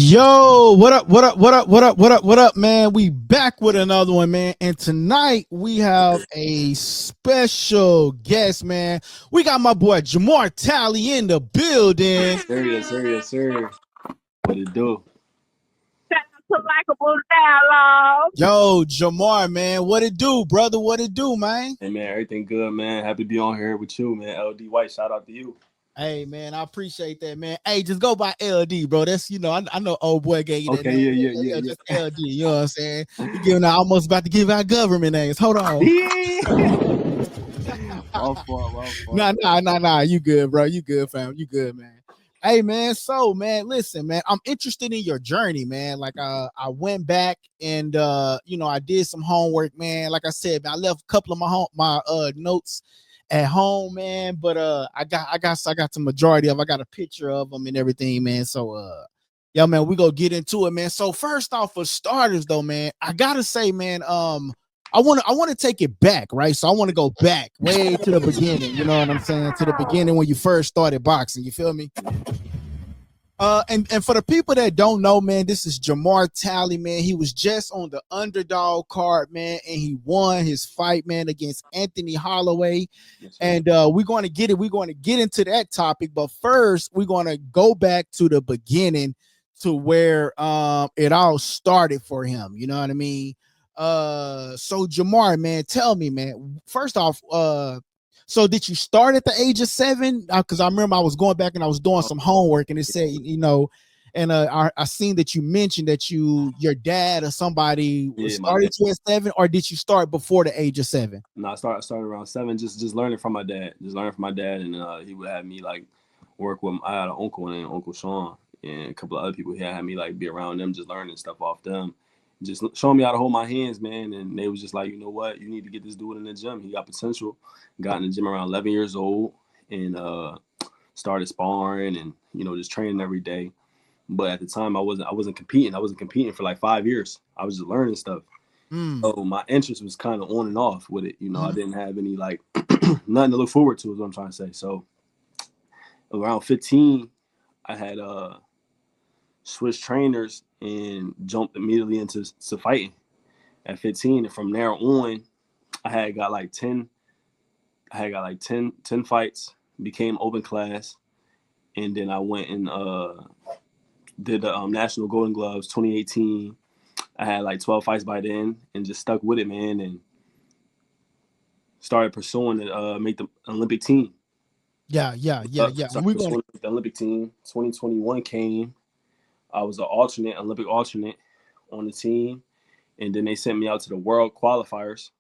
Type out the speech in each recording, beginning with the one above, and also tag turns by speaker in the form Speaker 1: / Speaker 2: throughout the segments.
Speaker 1: Yo, what up, what up, man? We back with another one, man. And tonight we have a special guest, man. We got my boy Jamar Talley in the building.
Speaker 2: Sir. What it do?
Speaker 3: Shout out to LikeableDialogue.
Speaker 1: Yo, Jamar, man, what it do, brother? What it do, man?
Speaker 2: Hey, man, everything good, man. Happy to be on here with you, man. LD White, shout out to you.
Speaker 1: Hey, man, I appreciate that, man. Hey, just go by LD, bro. That's, I know old boy gave you that
Speaker 2: Okay,
Speaker 1: name.
Speaker 2: yeah.
Speaker 1: Just LD, you know what I'm saying? You giving out, almost about to give out government names. Hold on.
Speaker 2: My fault.
Speaker 1: Nah. You good, bro. You good, fam. You good, man. Hey, man. So, man, listen, man. I'm interested in your journey, man. Like, I went back and I did some homework, man. Like I said, man, I left a couple of my notes at home, man. But I got the majority of. I got a picture of them and everything, man. So, yeah, man, we gonna get into it, man. So, first off, for starters, though, man, I gotta say, man, I want to take it back, right? So I want to go back way to the beginning. You know what I'm saying? To the beginning when you first started boxing. You feel me? And for the people that don't know, man, this is Jamar Talley, man. He was just on the underdog card, man, and he won his fight, man, against Anthony Holloway. Yes, and we're going to get into that topic, but first we're going to go back to the beginning to where it all started for him. You know what I mean? So Jamar, man, tell me, man, first off, so did you start at the age of 7? Because I remember I was going back and I was doing some homework and it said, and I seen that you mentioned that your dad or somebody started you at 7, or did you start before the age of 7?
Speaker 2: No, I started around 7, just learning from my dad. And he would have me like work with. I had an uncle named Uncle Sean and a couple of other people. He had me like be around them, just learning stuff off them. Just showing me how to hold my hands, man. And they was just like, you know what? You need to get this dude in the gym. He got potential. Got in the gym around 11 years old and started sparring and, just training every day. But at the time, I wasn't competing. I wasn't competing for like 5 years. I was just learning stuff. So my interest was kind of on and off with it. I didn't have any, like, nothing to look forward to is what I'm trying to say. So around 15, I had switched trainers and jumped immediately into fighting at 15. And from there on, I got like 10 fights, became open class. And then I went and did the National Golden Gloves 2018. I had like 12 fights by then and just stuck with it, man. And started pursuing to make the Olympic team.
Speaker 1: Yeah.
Speaker 2: We're going to the Olympic team. 2021 came. I was an Olympic alternate on the team. And then they sent me out to the world qualifiers.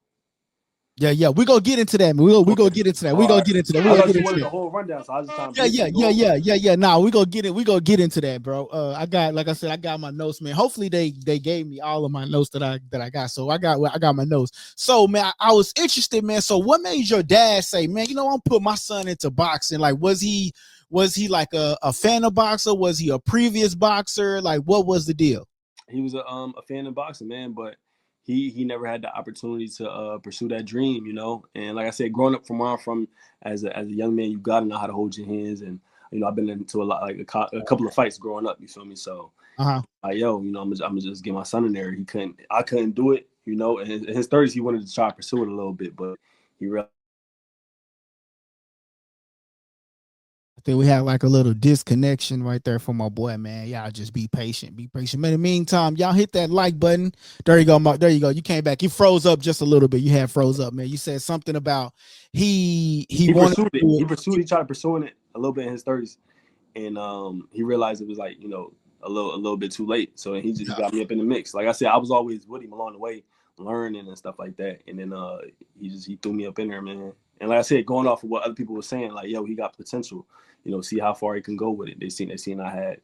Speaker 1: Yeah. We're going to get into that, man. We're going to get into that. We're going to get into that. We're going to get into
Speaker 2: the whole rundown. So I was just trying
Speaker 1: to Yeah. Nah, we're going to get into that, bro. I got my notes, man. Hopefully they gave me all of my notes that I got. So I got my notes. So, man, I was interested, man. So what made your dad say, man, I'm going to put my son into boxing? Like, was he like a fan of boxer? Was he a previous boxer? Like, what was the deal?
Speaker 2: He was a fan of boxing, man, but he never had the opportunity to pursue that dream, And like I said, growing up from where I'm from, as a young man, you gotta know how to hold your hands. And I've been into a lot, like a couple of fights growing up. You feel me? So, I'm gonna just get my son in there. I couldn't do it, And in his 30s, he wanted to try to pursue it a little bit, but he realized.
Speaker 1: I think we had like a little disconnection right there for my boy, man. Y'all just be patient. Man, in the meantime, y'all hit that like button. There you go, Mark. There you go. You came back. You froze up just a little bit. You had froze up, man. You said something about he
Speaker 2: pursued it. He tried pursuing it a little bit in his 30s. And he realized it was like, a little bit too late. So he just got me up in the mix. Like I said, I was always with him along the way, learning and stuff like that. And then he threw me up in there, man. And like I said, going off of what other people were saying, like, he got potential, see how far he can go with it. They seen I had,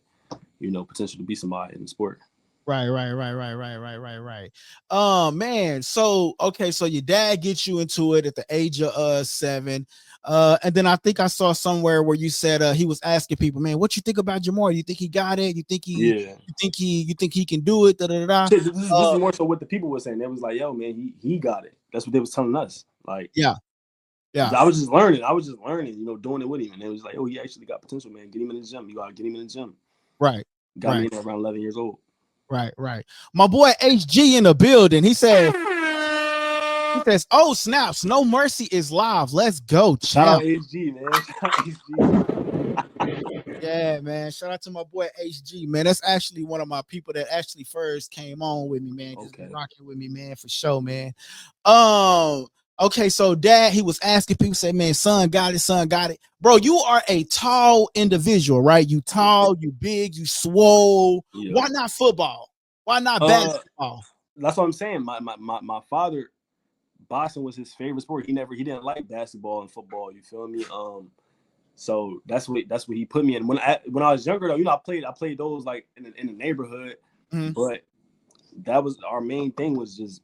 Speaker 2: potential to be somebody in the sport.
Speaker 1: Right. Man. So, okay. So your dad gets you into it at the age of 7. And then I think I saw somewhere where you said he was asking people, man, what you think about Jamar? You think he got it? You think he can do it?
Speaker 2: This is more so what the people were saying. They was like, yo, man, he got it. That's what they was telling us. Like,
Speaker 1: yeah.
Speaker 2: I was just learning, doing it with him. And they was like, oh, he actually got potential, man. Get him in the gym. You gotta get him in the gym.
Speaker 1: Right.
Speaker 2: Got me in around 11 years old.
Speaker 1: Right. My boy HG in the building. He says, "Oh snaps! No Mercy is live. Let's go, champ."
Speaker 2: Shout out HG, man. Shout out HG.
Speaker 1: Yeah, man. Shout out to my boy HG, man. That's actually one of my people that actually first came on with me, man. Just rocking with me, man, for sure, man. Okay, so dad, he was asking people, say, man, son got it. Bro, you are a tall individual, right? You tall, you big, you swole. Yeah. Why not football? Why not basketball?
Speaker 2: That's what I'm saying. My father, boxing was his favorite sport. He didn't like basketball and football. You feel me? So that's what he put me in. When I was younger though, I played those like in the neighborhood, but that was our main thing was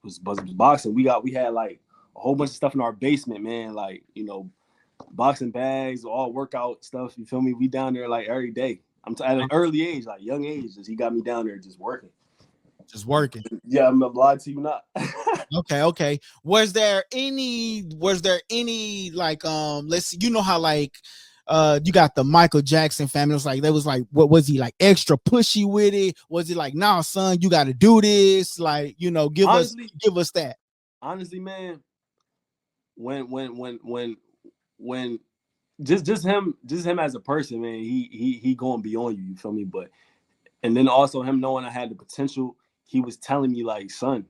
Speaker 2: boxing. We had like a whole bunch of stuff in our basement, man. Like, boxing bags, all workout stuff. You feel me? We down there like every day. I'm at an early age, like young age. He got me down there just working. Yeah, I'm not lying to you, not.
Speaker 1: Okay. Was there any like let's see, how like you got the Michael Jackson family. It was like, what was he like extra pushy with it? Was it like, nah, son, you got to do this? Like, give us that.
Speaker 2: Honestly, man, when just him as a person, man, he going beyond you. You feel me? But and then also him knowing I had the potential, he was telling me like, son,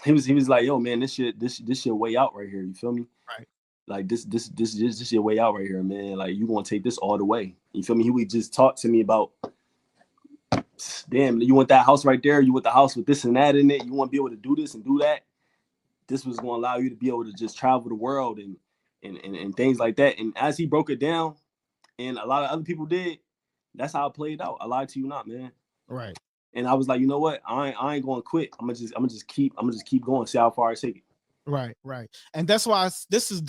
Speaker 2: he was like, yo, man, this your way out right here. You feel me?
Speaker 1: Right.
Speaker 2: Like this your way out right here, man. Like you gonna take this all the way. You feel me? He would just talk to me about, damn, you want that house right there? You want the house with this and that in it? You want to be able to do this and do that? This was gonna allow you to be able to just travel the world and things like that. And as he broke it down, and a lot of other people did, that's how it played out. I lied to you not, man.
Speaker 1: Right.
Speaker 2: And I was like, you know what? I ain't gonna quit. I'm gonna just keep going, see how far I take it.
Speaker 1: Right. And that's why this is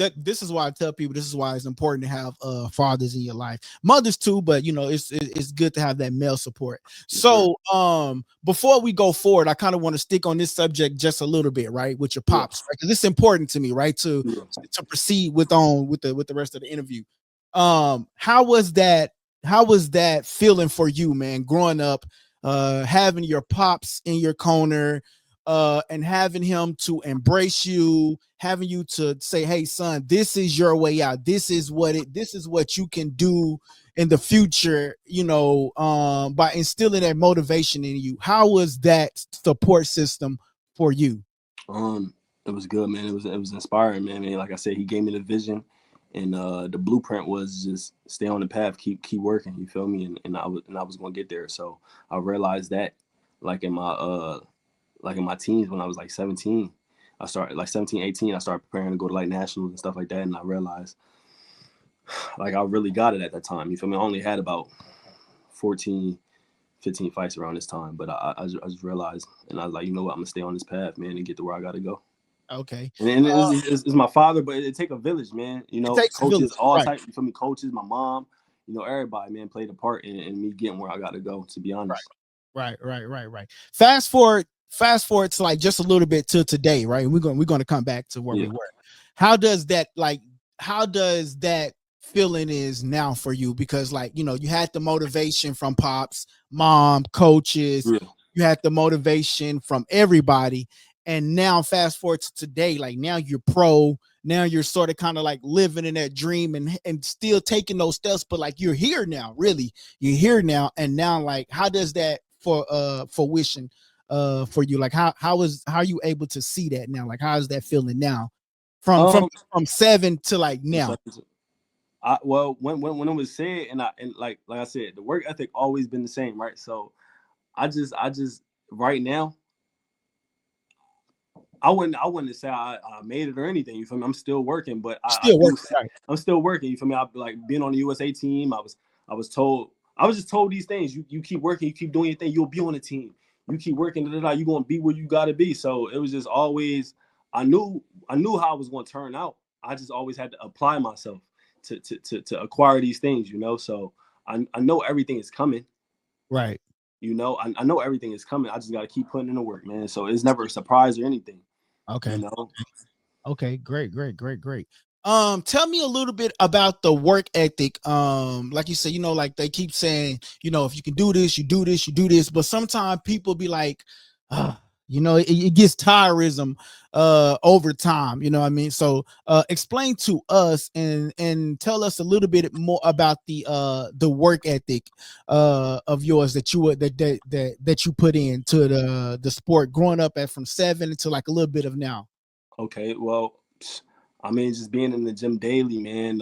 Speaker 1: why I tell people this is why it's important to have fathers in your life, mothers too, but it's good to have that male support. So before we go forward, I kind of want to stick on this subject just a little bit, right, with your pops, right? Because it's important to me, right, to proceed with the rest of the interview. How was that feeling for you, man, growing up, having your pops in your corner, and having him to embrace you, having you to say, hey, son, this is your way out. This is what you can do in the future, by instilling that motivation in you. How was that support system for you?
Speaker 2: It was good, man. It was inspiring, man. Like I said, he gave me the vision, and the blueprint was just stay on the path, keep working. You feel me? And I was gonna get there. So I realized that, like in my teens, when I was like 17, I started like 17, 18, I started preparing to go to like nationals and stuff like that. And I realized like I really got it at that time. You feel me? I only had about 14, 15 fights around this time, but I just realized, and I was like, you know what? I'm gonna stay on this path, man, and get to where I got to go.
Speaker 1: Okay.
Speaker 2: And it's my father, but it take a village, man. Coaches, all types. You feel me? Coaches, my mom, everybody, man, played a part in me getting where I got to go, to be honest.
Speaker 1: Right. Fast forward to like just a little bit to today, right? We're going to come back to where we were. How does that feeling is now for you? Because you had the motivation from pops, mom, coaches, you had the motivation from everybody. And now fast forward to today, like now you're pro, now you're sort of kind of like living in that dream and still taking those steps, but like you're here now, really, you're here now. And now, like, how does that fruition for you? Like how are you able to see that now? Like, how is that feeling now from 7 to like now?
Speaker 2: When it was said, and like I said, the work ethic always been the same, right? So I just right now, I wouldn't say I made it or anything. You feel me? I'm still working, but I'm still working. You feel me? I like being on the USA team. I was just told these things. You keep working, you keep doing your thing, you'll be on the team. You keep working, you're gonna be where you gotta be. So it was just always, I knew how it was gonna turn out. I just always had to apply myself to acquire these things, So I know everything is coming.
Speaker 1: Right.
Speaker 2: I know everything is coming. I just gotta keep putting in the work, man. So it's never a surprise or anything.
Speaker 1: Okay. Okay, great. Tell me a little bit about the work ethic. Like you said, like they keep saying, if you can do this, you do this, you do this. But sometimes people be like, it gets tiresome over time. You know what I mean? So explain to us and tell us a little bit more about the work ethic of yours that you put into the sport growing up from 7 until like a little bit of now.
Speaker 2: Okay, well, I mean, just being in the gym daily, man.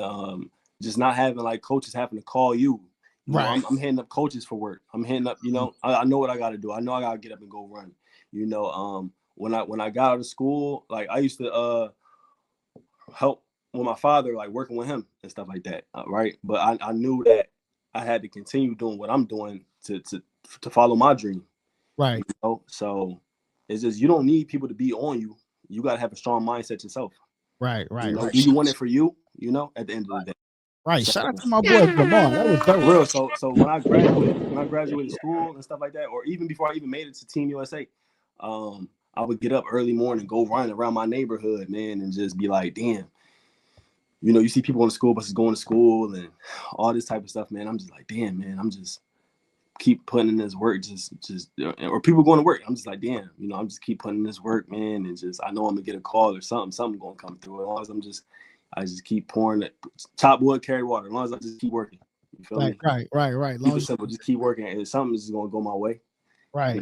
Speaker 2: Just not having like coaches having to call you.
Speaker 1: Right.
Speaker 2: I'm hitting up coaches for work. I'm hitting up, I know what I got to do. I know I got to get up and go run. When I got out of school, like I used to help with my father, like working with him and stuff like that, right? But I knew that I had to continue doing what I'm doing to follow my dream.
Speaker 1: Right.
Speaker 2: So it's just you don't need people to be on you. You got to have a strong mindset yourself.
Speaker 1: Right.
Speaker 2: Do you want it for you? At the end of the day.
Speaker 1: Right. Shout out to my boy Jamar. That was dope.
Speaker 2: Real. So when I graduated school and stuff like that, or even before I even made it to Team USA, I would get up early morning, go run around my neighborhood, man, and just be like, damn. You see people on the school buses going to school and all this type of stuff, man. I'm just like, damn, man. I'm just keep putting in this work, or people going to work. I'm just like, damn, I'm just keep putting in this work, man, and just I know I'm gonna get a call or something gonna come through. As long as I just keep pouring it, chop wood, carry water. As long as I just keep working, you feel me?
Speaker 1: Right.
Speaker 2: Keep it simple, just keep working, and something is gonna go my way.
Speaker 1: Right.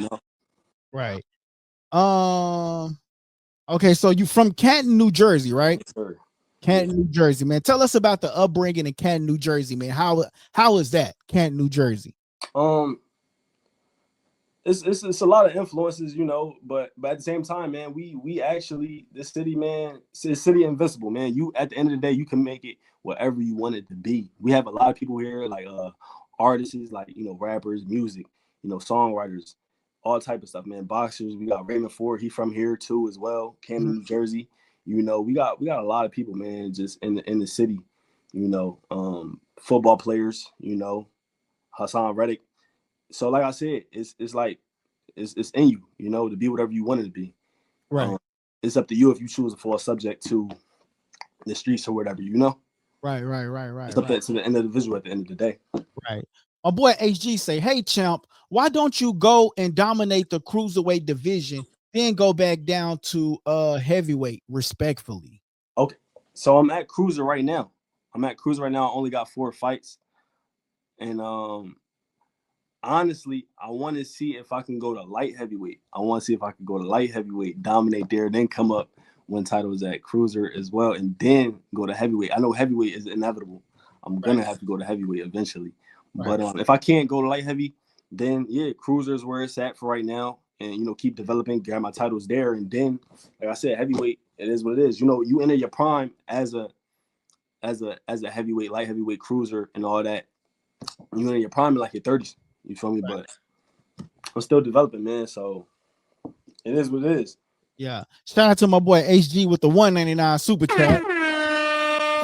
Speaker 1: Right. Okay, so you from Canton, New Jersey, right?
Speaker 2: Yes, sir.
Speaker 1: Canton, New Jersey, man. Tell us about the upbringing in Canton, New Jersey, man. How is that, Canton, New Jersey?
Speaker 2: It's a lot of influences, but at the same time, man, we actually, this city, man, it's city invincible, man. You at the end of the day, you can make it whatever you want it to be. We have a lot of people here, like artists, like rappers, music, songwriters, all type of stuff, man. Boxers, we got Raymond Ford, he from here too as well, Camden, New Jersey. We got a lot of people, man, just in the city. Football players, Hassan Reddick. So like I said, it's like it's in you, to be whatever you want it to be.
Speaker 1: Right.
Speaker 2: It's up to you if you choose to fall subject to the streets or whatever,
Speaker 1: Right.
Speaker 2: It's up to the individual at the end of the day.
Speaker 1: Right. My boy HG say, hey champ, why don't you go and dominate the cruiserweight division, then go back down to heavyweight respectfully?
Speaker 2: Okay. So I'm at cruiser right now. I only got 4 fights. And honestly, I want to see if I can go to light heavyweight. Dominate there, then come up when titles at cruiser as well, and then go to heavyweight. I know heavyweight is inevitable. I'm gonna have to go to heavyweight eventually. Right. But if I can't go to light heavy, then yeah, cruiser is where it's at for right now, and keep developing, grab my titles there, and then, like I said, heavyweight, it is what it is. You enter your prime as a heavyweight, light heavyweight, cruiser, and all that. You enter your prime in like your 30s. You feel me? Right. But I'm still developing, man. So it is what it is.
Speaker 1: Yeah. Shout out to my boy HG with the $1.99 super chat.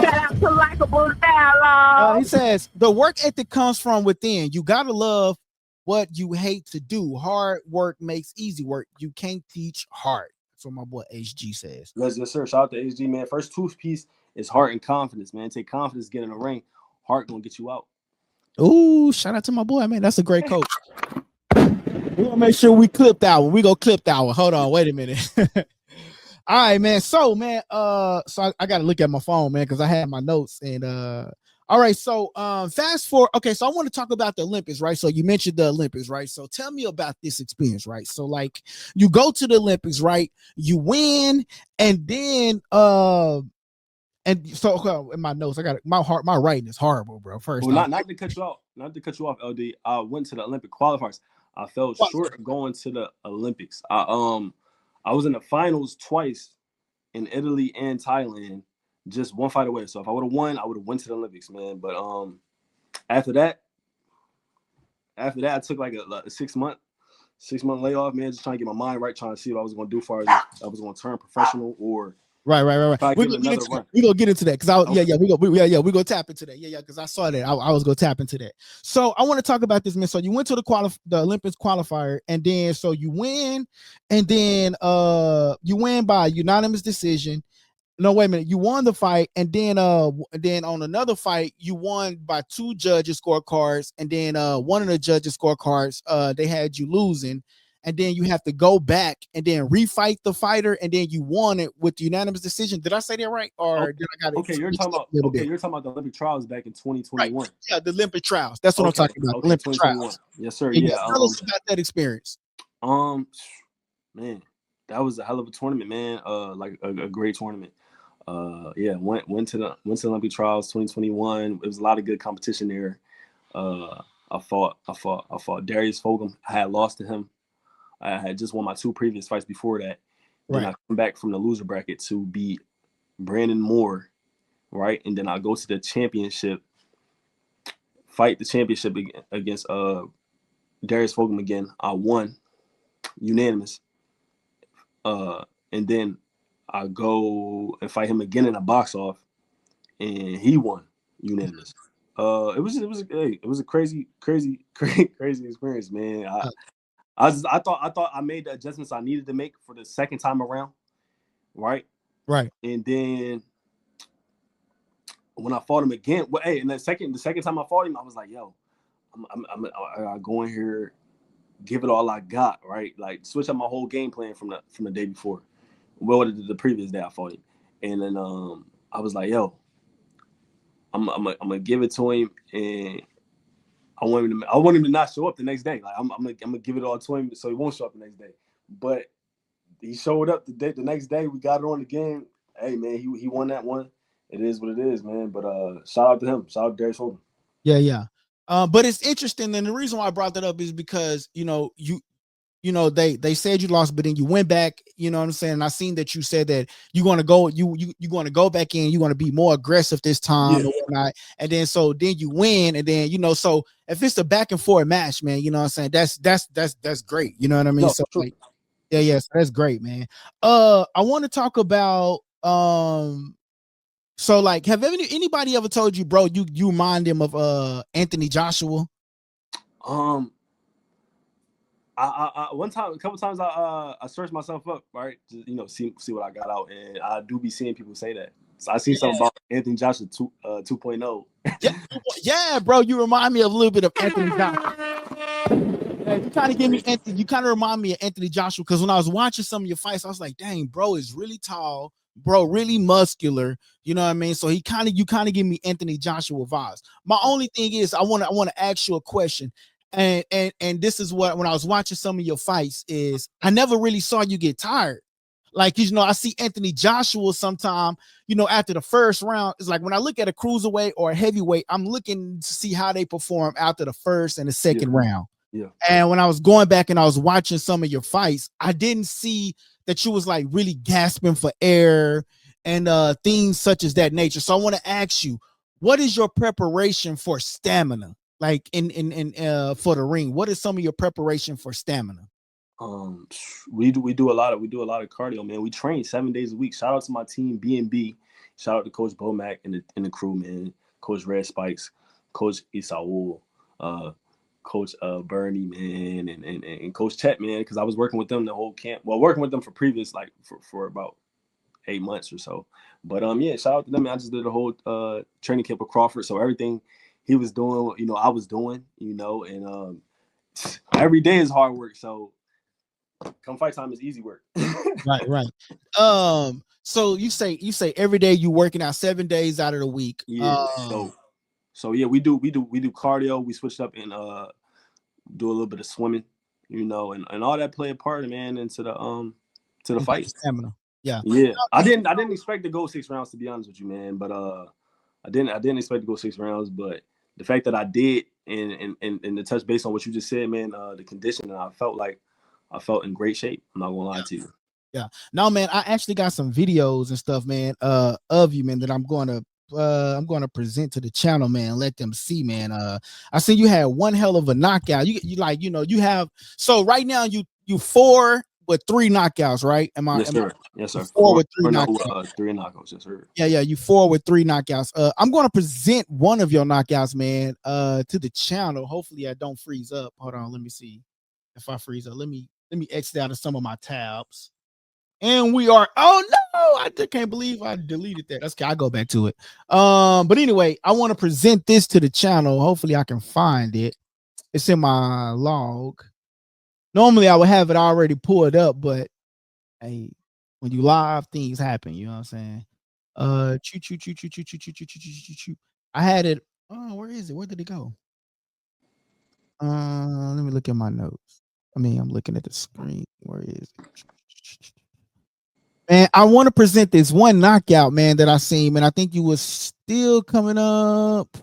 Speaker 3: Shout out to LikeableDialogue.
Speaker 1: He says the work ethic comes from within. You gotta love what you hate to do. Hard work makes easy work. You can't teach hard. That's what my boy HG says.
Speaker 2: Yes, sir. Shout out to HG, man. First toothpiece is heart and confidence, man. Take confidence, get in the ring. Heart gonna get you out.
Speaker 1: Ooh, shout out to my boy, man. That's a great coach. We're gonna make sure we clip that one. We gonna clip that one. Hold on, wait a minute. All right, man. So, man, so I gotta look at my phone, man, because I had my notes. And all right, so fast forward. Okay, so I want to talk about the Olympics, right? So you mentioned the Olympics, right? So tell me about this experience, right? So like you go to the Olympics, right? You win, and then and so in my notes, I got my writing is horrible, bro. First,
Speaker 2: well, not to cut you off, LD. I went to the Olympic qualifiers. I fell short of going to the Olympics. I was in the finals twice in Italy and Thailand, just one fight away. So if I would have won, I would have went to the Olympics, man. But after that, I took like a 6 month layoff, man, just trying to get my mind right, trying to see what I was going to do for it. I was going to turn professional or.
Speaker 1: Right. We're gonna get into that because we gonna tap into that. Yeah, because I saw that. I was gonna tap into that. So I want to talk about this, man. So you went to the Olympics qualifier, and then so you win, and then you win by unanimous decision, No, wait a minute. You won the fight, and then on another fight, you won by 2 judges' scorecards, and then one of the judges' scorecards, they had you losing, and then you have to go back and then refight the fighter, and then you won it with unanimous decision. Did I say that right, or did I got it?
Speaker 2: Okay, you're talking about you're talking about the Olympic trials back in 2021.
Speaker 1: Right. Yeah, the Olympic trials. That's what I'm talking about.
Speaker 2: Okay,
Speaker 1: Olympic
Speaker 2: 2021.
Speaker 1: trials.
Speaker 2: Yes, sir.
Speaker 1: And
Speaker 2: Yeah.
Speaker 1: tell us about that experience.
Speaker 2: Man, that was a hell of a tournament, man. Like a great tournament. Yeah, went to the Olympic trials 2021. It was a lot of good competition there. I fought Darius Fogum. I had lost to him. I had just won my 2 previous fights before that. Then I come back from the loser bracket to beat Brandon Moore, right? And then I go to the championship, fight the championship against Darius Fogum again. I won unanimous. And then I go and fight him again in a box off, and he won unanimous. It was a crazy experience, man. I thought I made the adjustments I needed to make for the second time around, right?
Speaker 1: Right.
Speaker 2: And then when I fought him again, and the second time I fought him, I was like, yo, I go in here, give it all I got, right? Like switch up my whole game plan from the day before. Well, the previous day I fought him, and then I was like, yo, I'm gonna give it to him, and I want him to not show up the next day. Like I'm gonna give it all to him so he won't show up the next day. But he showed up the next day. We got it on again. Hey man, he won that one. It is what it is, man. But shout out to him. Shout out to Darius Holden.
Speaker 1: Yeah. But it's interesting, and the reason why I brought that up is because they said you lost, but then you went back. You know what I'm saying? And I seen that you said that you're gonna go go back in. You're gonna be more aggressive this time or whatnot. And then then you win, and then so if it's a back and forth match, man, you know what I'm saying? That's great. You know what I mean? So like, so that's great, man. I want to talk about so like, have anybody ever told you, bro, you remind him of Anthony Joshua?
Speaker 2: I one time, a couple times, I searched myself up, right? To, see what I got out, and I do be seeing people say that. So I see something about Anthony Joshua 2.0.
Speaker 1: Yeah, bro, you remind me of a little bit of Anthony Joshua. You kind of give me Anthony. You kind of remind me of Anthony Joshua because when I was watching some of your fights, I was like, dang, bro is really tall, bro, really muscular. You know what I mean? So you kind of give me Anthony Joshua vibes. My only thing is, I want to ask you a question. And this is what, when I was watching some of your fights, is I never really saw you get tired. Like, I see Anthony Joshua sometime, after the first round. It's like when I look at a cruiserweight or a heavyweight, I'm looking to see how they perform after the first and the second round.
Speaker 2: Yeah.
Speaker 1: And when I was going back and I was watching some of your fights, I didn't see that you was like really gasping for air and things such as that nature. So I want to ask you, what is your preparation for stamina? Like in for the ring, what is some of your preparation for stamina?
Speaker 2: We do a lot of cardio, man. We train 7 days a week. Shout out to my team, B&B. Shout out to Coach BoMac and the crew, man. Coach Red Spikes, Coach Isaul, Coach Bernie, man, and Coach Chet, man, because I was working with them the whole camp. Well, working with them for previous, like for about 8 months or so. But yeah, shout out to them, man. I just did a whole training camp with Crawford, so everything he was doing, I was doing, and every day is hard work. So come fight time is easy work.
Speaker 1: Right. So you say every day you working out 7 days out of the week.
Speaker 2: Yeah. So yeah, we do cardio. We switched up and do a little bit of swimming, and all that play a part, man, into the fight.
Speaker 1: Stamina. Yeah.
Speaker 2: I didn't expect to go 6 rounds, to be honest with you, man. But I didn't expect to go 6 rounds, but the fact that I did, and to touch base on what you just said, man, the conditioning, I felt in great shape. I'm not gonna lie to you.
Speaker 1: Yeah. No, man, I actually got some videos and stuff, man, of you, man, that I'm going to present to the channel, man. Let them see, man. I see you had one hell of a knockout. You have, so right now you 4 with 3 knockouts, right?
Speaker 2: Yes, sir.
Speaker 1: 4 with 3 knockouts.
Speaker 2: 3 knockouts, yes, sir.
Speaker 1: Yeah. You 4 with 3 knockouts. I'm going to present one of your knockouts, man, to the channel. Hopefully I don't freeze up. Hold on, let me see if I freeze up. Let me exit out of some of my tabs. And we are, oh no, I can't believe I deleted that. That's okay, I'll go back to it. But anyway, I want to present this to the channel. Hopefully I can find it. It's in my log. Normally I would have it already pulled up, but hey, when you live, things happen, you know what I'm saying? I had it. Oh, where is it? Where did it go? Let me look at my notes. I mean, I'm looking at the screen. Where is it? Man, I want to present this one knockout, man, that I seen, man. I think you was still coming up.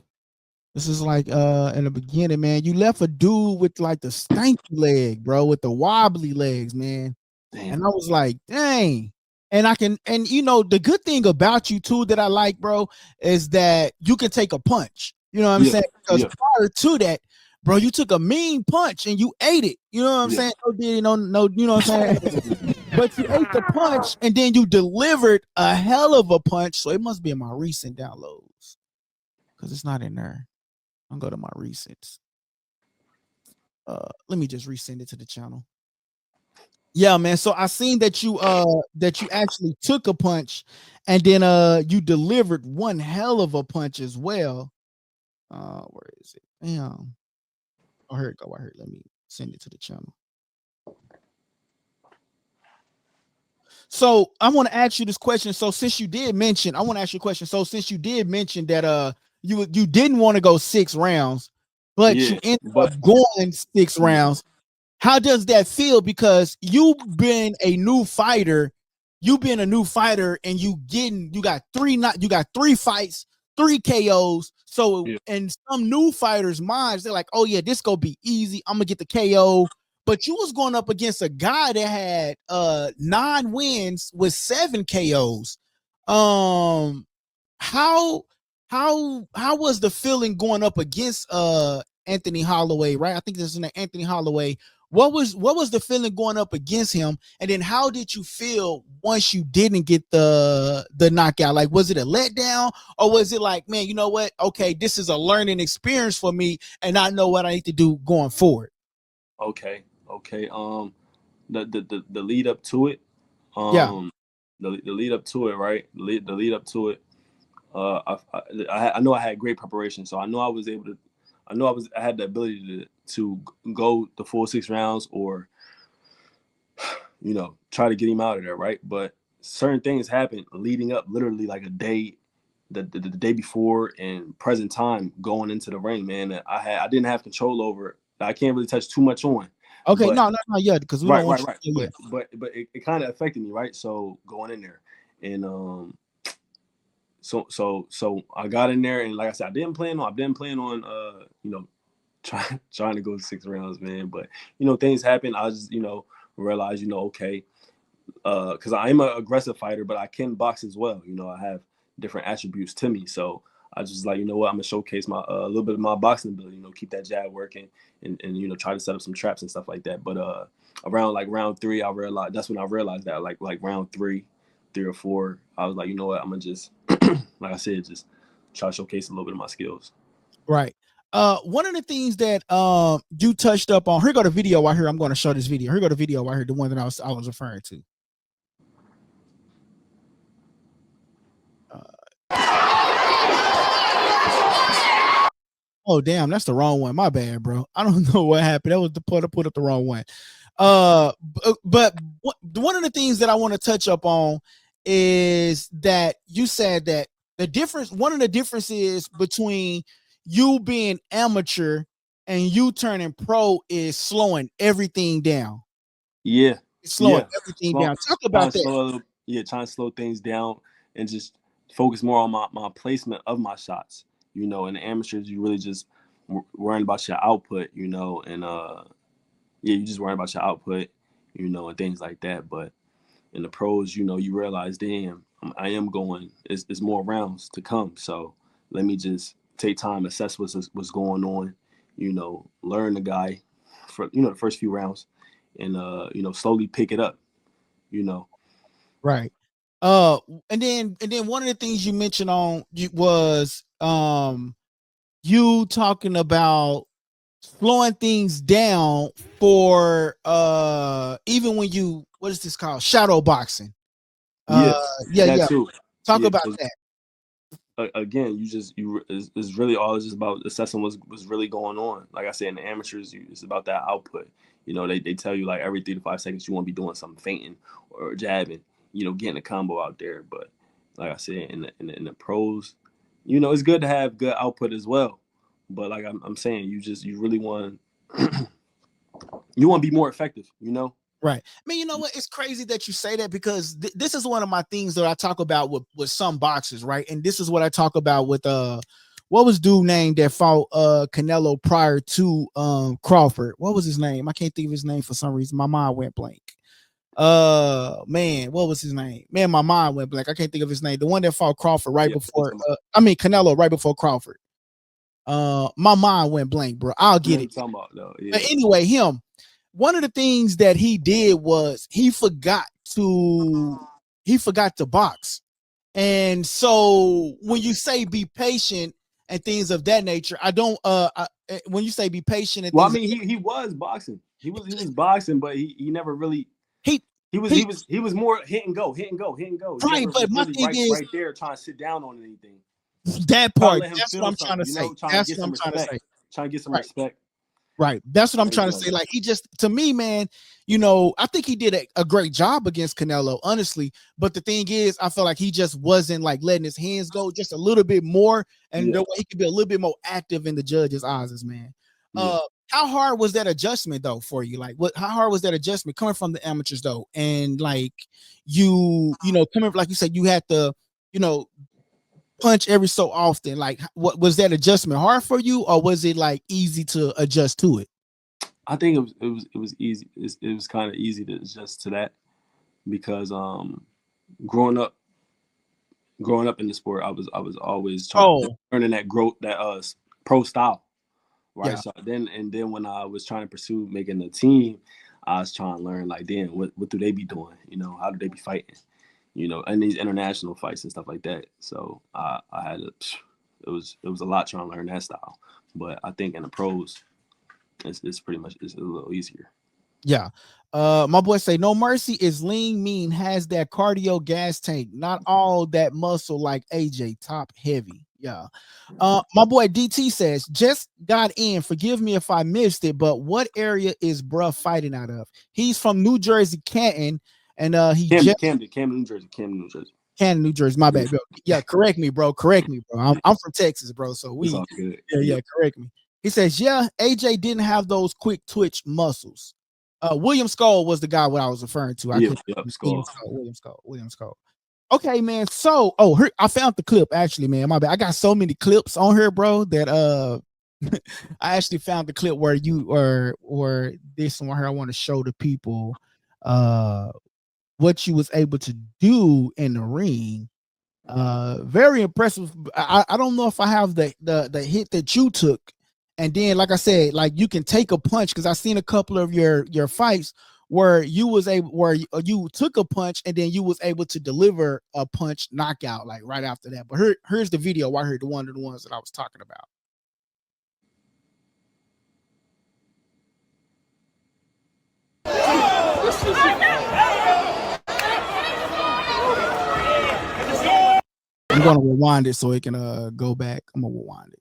Speaker 1: This is like in the beginning, man. You left a dude with like the stanky leg, bro, with the wobbly legs, man. Damn. And I was like, dang. And I can, and you know, the good thing about you too that I like, bro, is that you can take a punch. You know what I'm saying? Because prior to that, bro, you took a mean punch and you ate it. You know what I'm saying? No, you know what I'm saying? But you ate the punch and then you delivered a hell of a punch. So it must be in my recent downloads because it's not in there. I'll go to my recents. Let me just resend it to the channel. Yeah, man. So I seen that you actually took a punch and then you delivered one hell of a punch as well. Where is it? Damn. Oh, here it go. Right here. Let me send it to the channel. So I want to ask you this question. So since you did mention, I want to ask you a question. So since you did mention that you didn't want to go 6 rounds, but you ended up going 6 rounds. How does that feel? Because you've been a new fighter, and you got 3 fights, 3 KOs. So in some new fighters' minds, they're like, oh yeah, this gonna be easy. I'm gonna get the KO. But you was going up against a guy that had 9 wins with 7 KOs. How was the feeling going up against Anthony Holloway, right? I think this is Anthony Holloway. What was the feeling going up against him? And then how did you feel once you didn't get the knockout? Like, was it a letdown, or was it like, man, you know what? Okay, this is a learning experience for me, and I know what I need to do going forward.
Speaker 2: Okay. The lead up to it. The lead up to it, right? The lead up to it. I know I had great preparation, so I know I was able to. I had the ability to go the full 6 rounds, or try to get him out of there, right? But certain things happened leading up, literally like a day, the day before and present time going into the ring, man. That I didn't have control over. I can't really touch too much on.
Speaker 1: Okay, but, no, yeah, because we don't want
Speaker 2: right. But it kind of affected me, right? So going in there, and so I got in there, and like I said, I didn't plan on trying to go 6 rounds, man. But things happen. I just realize okay, because I am an aggressive fighter, but I can box as well. I have different attributes to me, so I just like, I'm gonna showcase my a little bit of my boxing ability, keep that jab working, and try to set up some traps and stuff like that. But around like round 3, that's when I realized that like round 3 or 4, I was like, you know what, I'm gonna just like I said, just try to showcase a little bit of my skills.
Speaker 1: Right. One of the things that you touched up on, here go the video right here. I'm going to show this video. Here go the video right here, the one that I was referring to. Oh damn, that's the wrong one. My bad, bro. I don't know what happened. That was the put up the wrong one. But one of the things that I want to touch up on is that you said that one of the differences between you being amateur and you turning pro is slowing everything down.
Speaker 2: Yeah.
Speaker 1: Slowing everything down. Talk about that.
Speaker 2: Trying to slow things down and just focus more on my placement of my shots. In the amateurs, you really just worrying about your output, and you just worrying about your output, and things like that. But in the pros, you realize, damn, I am going. It's more rounds to come, so let me just take time, assess what's going on, learn the guy for the first few rounds, and slowly pick it up,
Speaker 1: Right. And then one of the things you mentioned on was you talking about slowing things down for even when you, what is this called? Shadow boxing.
Speaker 2: Yeah,
Speaker 1: Yeah.
Speaker 2: too.
Speaker 1: Talk about that.
Speaker 2: Again, it's really all just about assessing what's really going on. Like I said, in the amateurs, it's about that output. You know, they tell you like every 3 to 5 seconds you want to be doing something feinting or jabbing. You know, getting a combo out there. But like I said, in the pros, you know, it's good to have good output as well. But like I'm saying, you really want you want to be more effective. You know.
Speaker 1: Right. I mean, you know what? It's crazy that you say that because this is one of my things that I talk about with some boxers, right? And this is what I talk about with what was dude named that fought Canelo prior to Crawford? What was his name? I can't think of his name for some reason. My mind went blank. Man, what was his name? Man, my mind went blank. I can't think of his name. The one that fought Crawford before Canelo right before Crawford. My mind went blank, bro. I'll get it.
Speaker 2: Talking about, though. Yeah.
Speaker 1: But anyway, him. One of the things that he did was he forgot to box. And so when you say be patient and things of that nature, I don't when you say be patient and
Speaker 2: well, I mean he was boxing. He was boxing, but he never really he was more hit and go.
Speaker 1: Right, but my thing is
Speaker 2: right there trying to sit down on anything.
Speaker 1: That part, that's what I'm trying to say.
Speaker 2: That's what I'm trying to say. Trying to get some respect.
Speaker 1: Right. That's what I'm trying to say. Like, he just, to me, man, you know, I think he did a great job against Canelo, honestly. But the thing is, I feel like he just wasn't like letting his hands go just a little bit more. And he could be a little bit more active in the judges' eyes, man. How hard was that adjustment though for you? Like, how hard was that adjustment coming from the amateurs though? And like you know, coming, like you said, you had to, you know, punch every so often. Like, what was that adjustment hard for you, or was it like easy to adjust to it?
Speaker 2: I think it was easy. It was kind of easy to adjust to that because growing up in the sport, I was always learning that pro style, right? Yeah. So then when I was trying to pursue making a team, I was trying to learn like, damn, what do they be doing? You know, how do they be fighting? You know, and these international fights and stuff like that. So I had it was a lot trying to learn that style. But I think in the pros, it's pretty much a little easier.
Speaker 1: Yeah. My boy say No Mercy is lean, mean, has that cardio gas tank, not all that muscle like AJ, top heavy. Yeah. My boy DT says, just got in. Forgive me if I missed it, but what area is bruh fighting out of? He's from New Jersey, Canton. And
Speaker 2: Camden, New Jersey.
Speaker 1: Canton, New Jersey. My bad, bro. Yeah, correct me, bro. I'm from Texas, bro. So we, correct me. He says, yeah, AJ didn't have those quick twitch muscles. William Skull was the guy what I was referring to. William Skull. Okay, man. So, I found the clip actually, man. My bad. I got so many clips on here, bro, that I actually found the clip where you or this one here. I want to show the people what you was able to do in the ring. Very impressive. I don't know if I have the hit that you took, and then like I said, like you can take a punch, because I've seen a couple of your fights where you took a punch and then you was able to deliver a punch knockout like right after that. But here's the video right here, one of the ones that I was talking about. I'm gonna rewind it so it can go back. I'm gonna rewind it.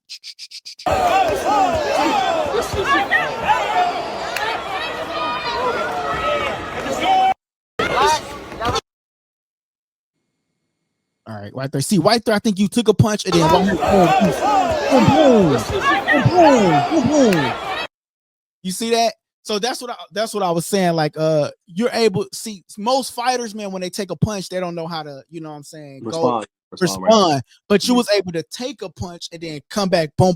Speaker 1: All right, right there. See, right there, I think you took a punch and then boom. You see that? So that's what I was saying. Like, you're able to see most fighters, man, when they take a punch, they don't know how to, you know what I'm saying, respond. Right. But you was able to take a punch and then come back, boom.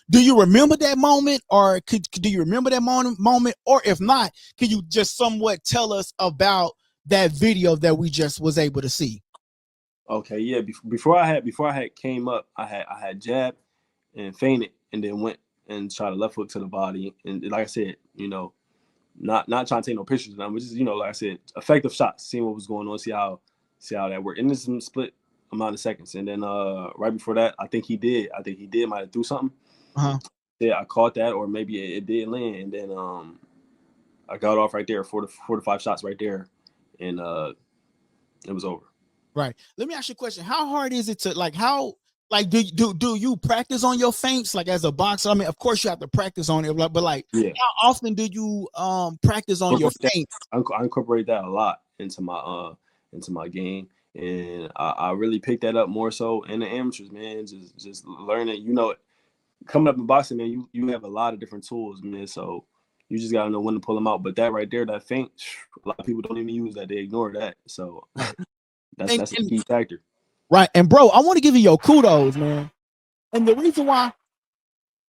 Speaker 1: Do you remember that moment, or do you remember that moment? Or if not, can you just somewhat tell us about that video that we just was able to see?
Speaker 2: Okay, yeah. Before I had came up, I had jabbed and feinted, and then went and tried a left hook to the body. And like I said, you know, not trying to take no pictures now, but just, you know, like I said, effective shots, seeing what was going on, see how that worked. And this is a split amount of seconds. And then right before that, I think he might have threw something. I caught that, or maybe it did land, and then I got off right there, 4 to 5 shots right there, and it was over.
Speaker 1: Right. Let me ask you a question. How hard is it to do you practice on your feints like as a boxer? I mean, of course you have to practice on it, but like how often do you practice on your feints?
Speaker 2: I incorporate that a lot into my game, and I really picked that up more so in the amateurs, man. Just learning, coming up in boxing, man, you have a lot of different tools, man. So you just gotta know when to pull them out. But that right there, that feint, a lot of people don't even use that. They ignore that. So that's a key factor.
Speaker 1: Right. And bro, I want to give you your kudos, man. And the reason why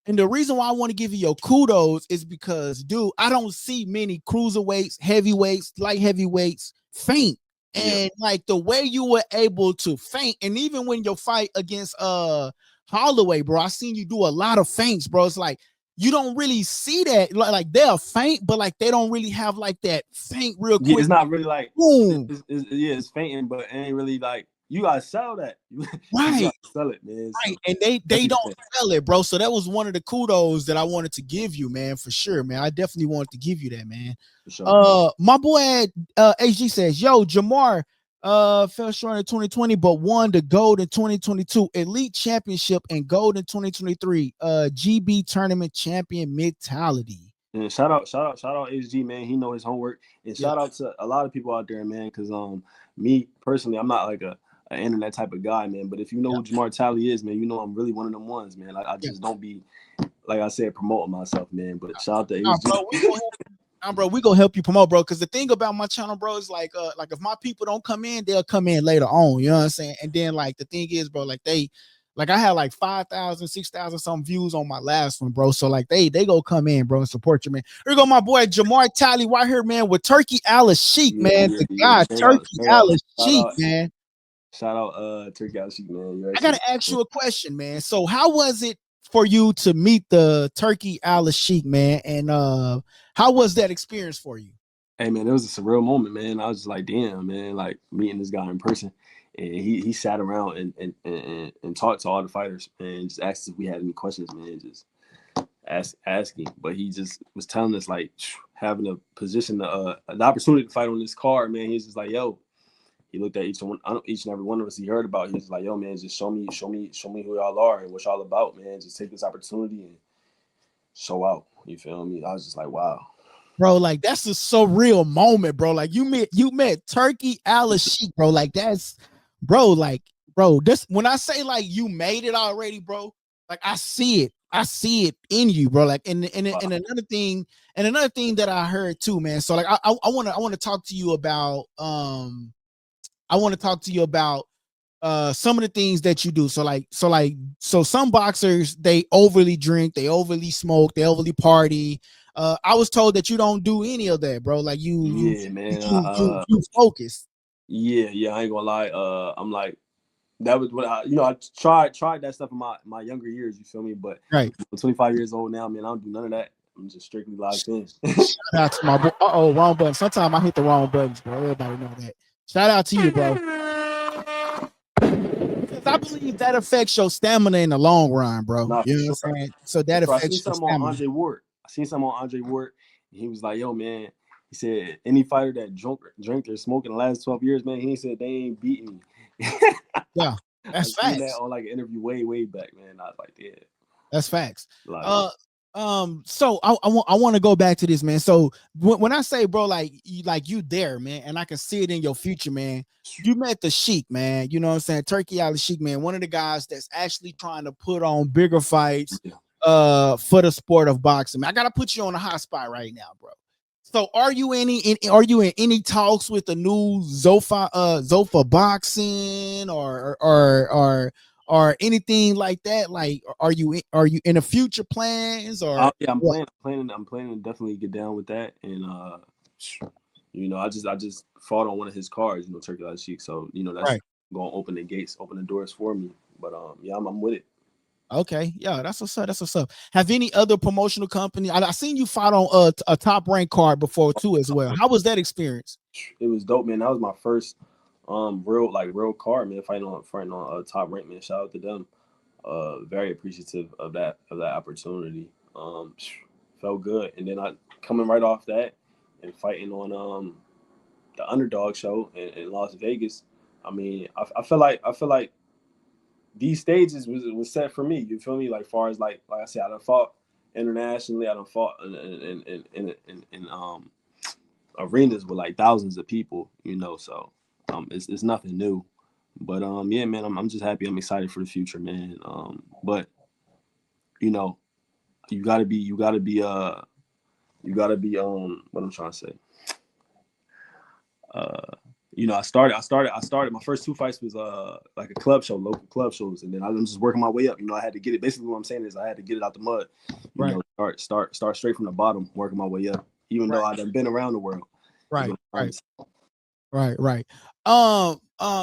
Speaker 1: I want to give you your kudos is because, dude, I don't see many cruiserweights, heavyweights, light heavyweights feint. And like the way you were able to feint, and even when your fight against Holloway, bro, I seen you do a lot of feints, bro. It's like you don't really see that. Like they're feint, but like they don't really have like that feint real quick.
Speaker 2: Yeah, it's not really like
Speaker 1: boom.
Speaker 2: It's feinting, but it ain't really like you gotta sell that.
Speaker 1: Right.
Speaker 2: You gotta sell it, man.
Speaker 1: Right. And they don't sell it, bro. So that was one of the kudos that I wanted to give you, man, for sure, man. I definitely wanted to give you that, man.
Speaker 2: For sure.
Speaker 1: My boy HG says, yo, Jamar fell short in 2020, but won the gold in 2022, elite championship and gold in 2023, GB tournament champion mentality.
Speaker 2: And shout out HG, man. He know his homework. And shout out to a lot of people out there, man, because me personally, I'm not like an internet type of guy, man. But if you know who Jamar Talley is, man, you know I'm really one of them ones, man. I just don't be, like I said, promoting myself, man. But shout out to HG.
Speaker 1: Bro, we gonna help you promote, bro. Because the thing about my channel, bro, is like if my people don't come in, they'll come in later on. You know what I'm saying? And then like the thing is, bro, like I had like 5,000, 6,000 some views on my last one, bro. So like they go come in, bro, and support you, man. Here go my boy Jamar Talley right here, man, with Turkey Alachik, man. The guy Turkey Alachik, man.
Speaker 2: Shout out Turkey Alachik, man.
Speaker 1: I gotta ask you a question, man. So how was it for you to meet the Turkey Alachik, man? And how was that experience for you?
Speaker 2: Hey, man, it was a surreal moment, man. I was just like, damn, man, like meeting this guy in person. And he sat around and talked to all the fighters and just asked if we had any questions, man. Just asking. But he just was telling us, like, having a position, an opportunity to fight on this card, man. He's just like, yo. He looked at each and every one of us he heard about. He was like, yo, man, just show me who y'all are and what y'all about, man. Just take this opportunity and show out. You feel me? I was just like, wow.
Speaker 1: Bro, like that's a surreal moment, bro. Like you met Turkey Alachik, bro. Like that's this when I say like you made it already, bro, like I see it in you, bro. Like and another thing that I heard too, man. So like I want to talk to you about some of the things that you do. So some boxers, they overly drink, they overly smoke, they overly party. I was told that you don't do any of that, bro. Like you focus.
Speaker 2: Yeah, I ain't gonna lie. I'm like, that was what I tried that stuff in my younger years, you feel me? But
Speaker 1: right,
Speaker 2: I'm 25 years old now, man. I don't do none of that. I'm just strictly locked in.
Speaker 1: Shout out to my boy. Wrong button. Sometimes I hit the wrong buttons, bro. Everybody know that. Shout out to you, bro. Because I believe that affects your stamina in the long run, bro. You know what I'm saying? So that affects your stamina.
Speaker 2: I seen something on Andre Ward. And he was like, yo, man. He said, any fighter that drank or smoked in the last 12 years, man, he said they ain't beating me.
Speaker 1: Yeah, that's facts.
Speaker 2: I seen that on like an interview way back, man. I was like, yeah.
Speaker 1: That's facts. So I want to go back to this, man. So when I say, bro, like you there, man, and I can see it in your future, man. You met the Sheik, man. You know what I'm saying? Turkey Alachik, man. One of the guys that's actually trying to put on bigger fights for the sport of boxing. Man, I gotta put you on a hot spot right now, bro. So are you in any talks with the new Zafar Boxing or anything like that? Like, are you in the future plans or?
Speaker 2: Yeah, I'm planning to definitely get down with that. And I just fought on one of his cards, Turkey Alachik. So that's gonna open the gates, open the doors for me. But yeah, I'm with it.
Speaker 1: Okay, yeah, that's what's up. Have any other promotional company? I seen you fight on a top rank card before too as well. How was that experience?
Speaker 2: It was dope, man. That was my first real card, man. Fighting on a top rank, man. Shout out to them. Very appreciative of that opportunity. Felt good. And then I coming right off that and fighting on the underdog show in Las Vegas. I mean, I feel like these stages was set for me. You feel me? Like far as like I said, I done fought internationally. I done fought in arenas with like thousands of people. You know, so it's nothing new. But yeah, man, I'm just happy. I'm excited for the future, man. But you know, you gotta be what I'm trying to say. You know, I started. My first 2 fights was like a club show, local club shows, and then I'm just working my way up. You know, I had to get it. Basically, what I'm saying is I had to get it out the mud. You know, start straight from the bottom, working my way up. Even though I done been around the world.
Speaker 1: Right.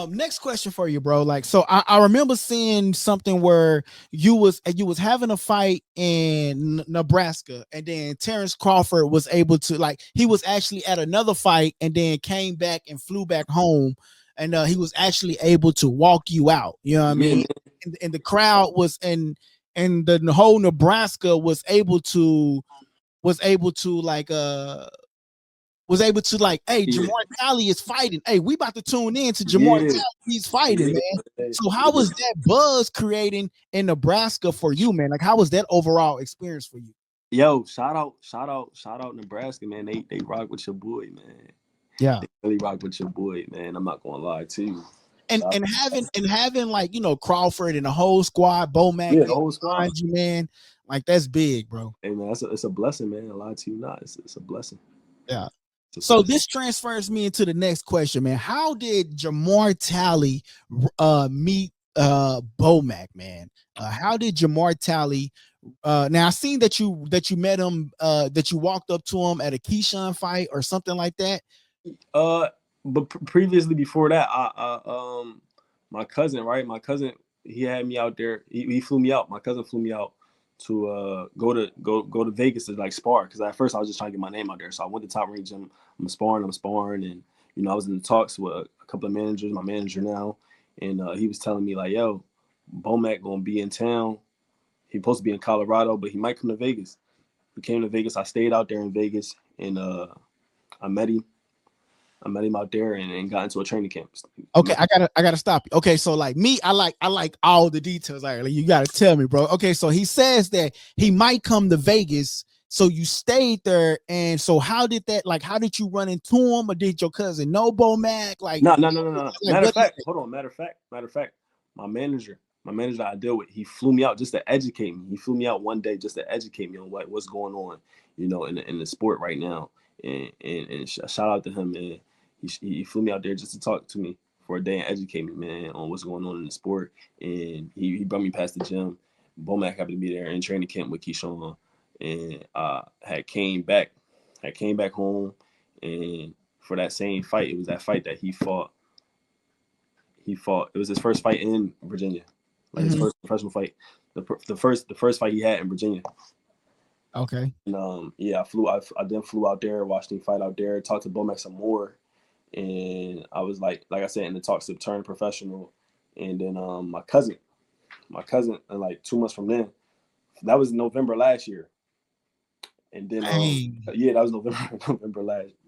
Speaker 1: Next question for you, bro. Like, so I remember seeing something where you was having a fight in Nebraska, and then Terence Crawford was able to, like, he was actually at another fight and then came back and flew back home, and he was actually able to walk you out. You know what I mean? And the crowd was and the whole Nebraska was able to hey, Jamar Talley is fighting. Hey, we about to tune in to Jamar Talley. He's fighting, man. So how was that buzz creating in Nebraska for you, man? Like, how was that overall experience for you?
Speaker 2: Yo, shout out Nebraska, man. They rock with your boy, man.
Speaker 1: Yeah.
Speaker 2: They really rock with your boy, man. I'm not gonna lie to you.
Speaker 1: And having like, you know, Crawford and the whole squad, BoMac,
Speaker 2: the whole squad
Speaker 1: behind you, man. Like, that's big, bro.
Speaker 2: Hey, man, it's a blessing, man. A lie to you not. It's a blessing.
Speaker 1: Yeah. So this transfers me into the next question, man. How did Jamar Talley meet BoMac, man? How did Jamar Talley? Now I seen that you met him, that you walked up to him at a Keyshawn fight or something like that.
Speaker 2: But previously, before that, my cousin, he had me out there. He flew me out. My cousin flew me out to go to Vegas to like spar, because at first I was just trying to get my name out there. So I went to Top Range Gym. I'm sparring, and you know I was in the talks with a couple of managers. My manager now, and he was telling me like, "Yo, BoMac gonna be in town. He's supposed to be in Colorado, but he might come to Vegas." He came to Vegas. I stayed out there in Vegas, and I met him. Out there and got into a training camp.
Speaker 1: Okay, I gotta stop you. Okay, so like me, I like all the details. Like, you gotta tell me, bro. Okay, so he says that he might come to Vegas. So you stayed there, and so how did you run into him, or did your cousin know BoMac? Like,
Speaker 2: no. Matter of fact, hold on. Matter of fact, my manager that I deal with, he flew me out just to educate me. He flew me out one day just to educate me on what's going on, you know, in the sport right now. And shout out to him, man. He flew me out there just to talk to me for a day and educate me, man, on what's going on in the sport. And he brought me past the gym. BoMac happened to be there in training camp with Keyshawn, and had came back home. And for that same fight, it was that fight that he fought. It was his first fight in Virginia, like his first professional fight. The first fight he had in Virginia.
Speaker 1: Okay.
Speaker 2: And yeah, I then flew out there, watched him fight out there, talked to BoMac some more. And I was like I said, in the talks to turn professional. And then my cousin, and like 2 months from then, that was November last year. And then yeah, that was November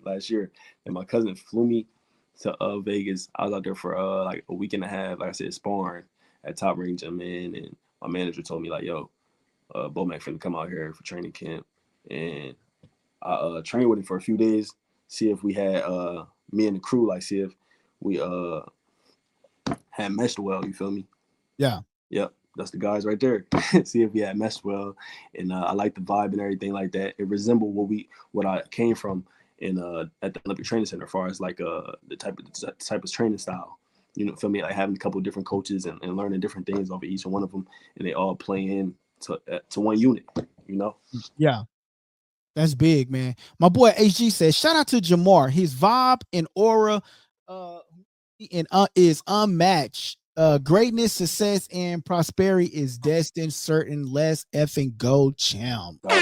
Speaker 2: last year. And my cousin flew me to Vegas. I was out there for like a week and a half, like I said, sparring at Top Range Gym, man. And my manager told me like, "Yo, BoMac finna come out here for training camp." And I trained with him for a few days, see if we had me and the crew, like, see if we had meshed well. You feel me?
Speaker 1: Yeah.
Speaker 2: Yep. That's the guys right there. See if we had meshed well. And I like the vibe and everything like that. It resembled what I came from in at the Olympic Training Center, as far as like the type of training style. You know, feel me? Like having a couple of different coaches and learning different things off of each one of them, and they all play in to one unit. You know?
Speaker 1: Yeah. That's big, man. My boy HG says, shout out to Jamar. His vibe and aura is unmatched. Greatness, success, and prosperity is destined. Certain. Let's effing go, champ.
Speaker 2: God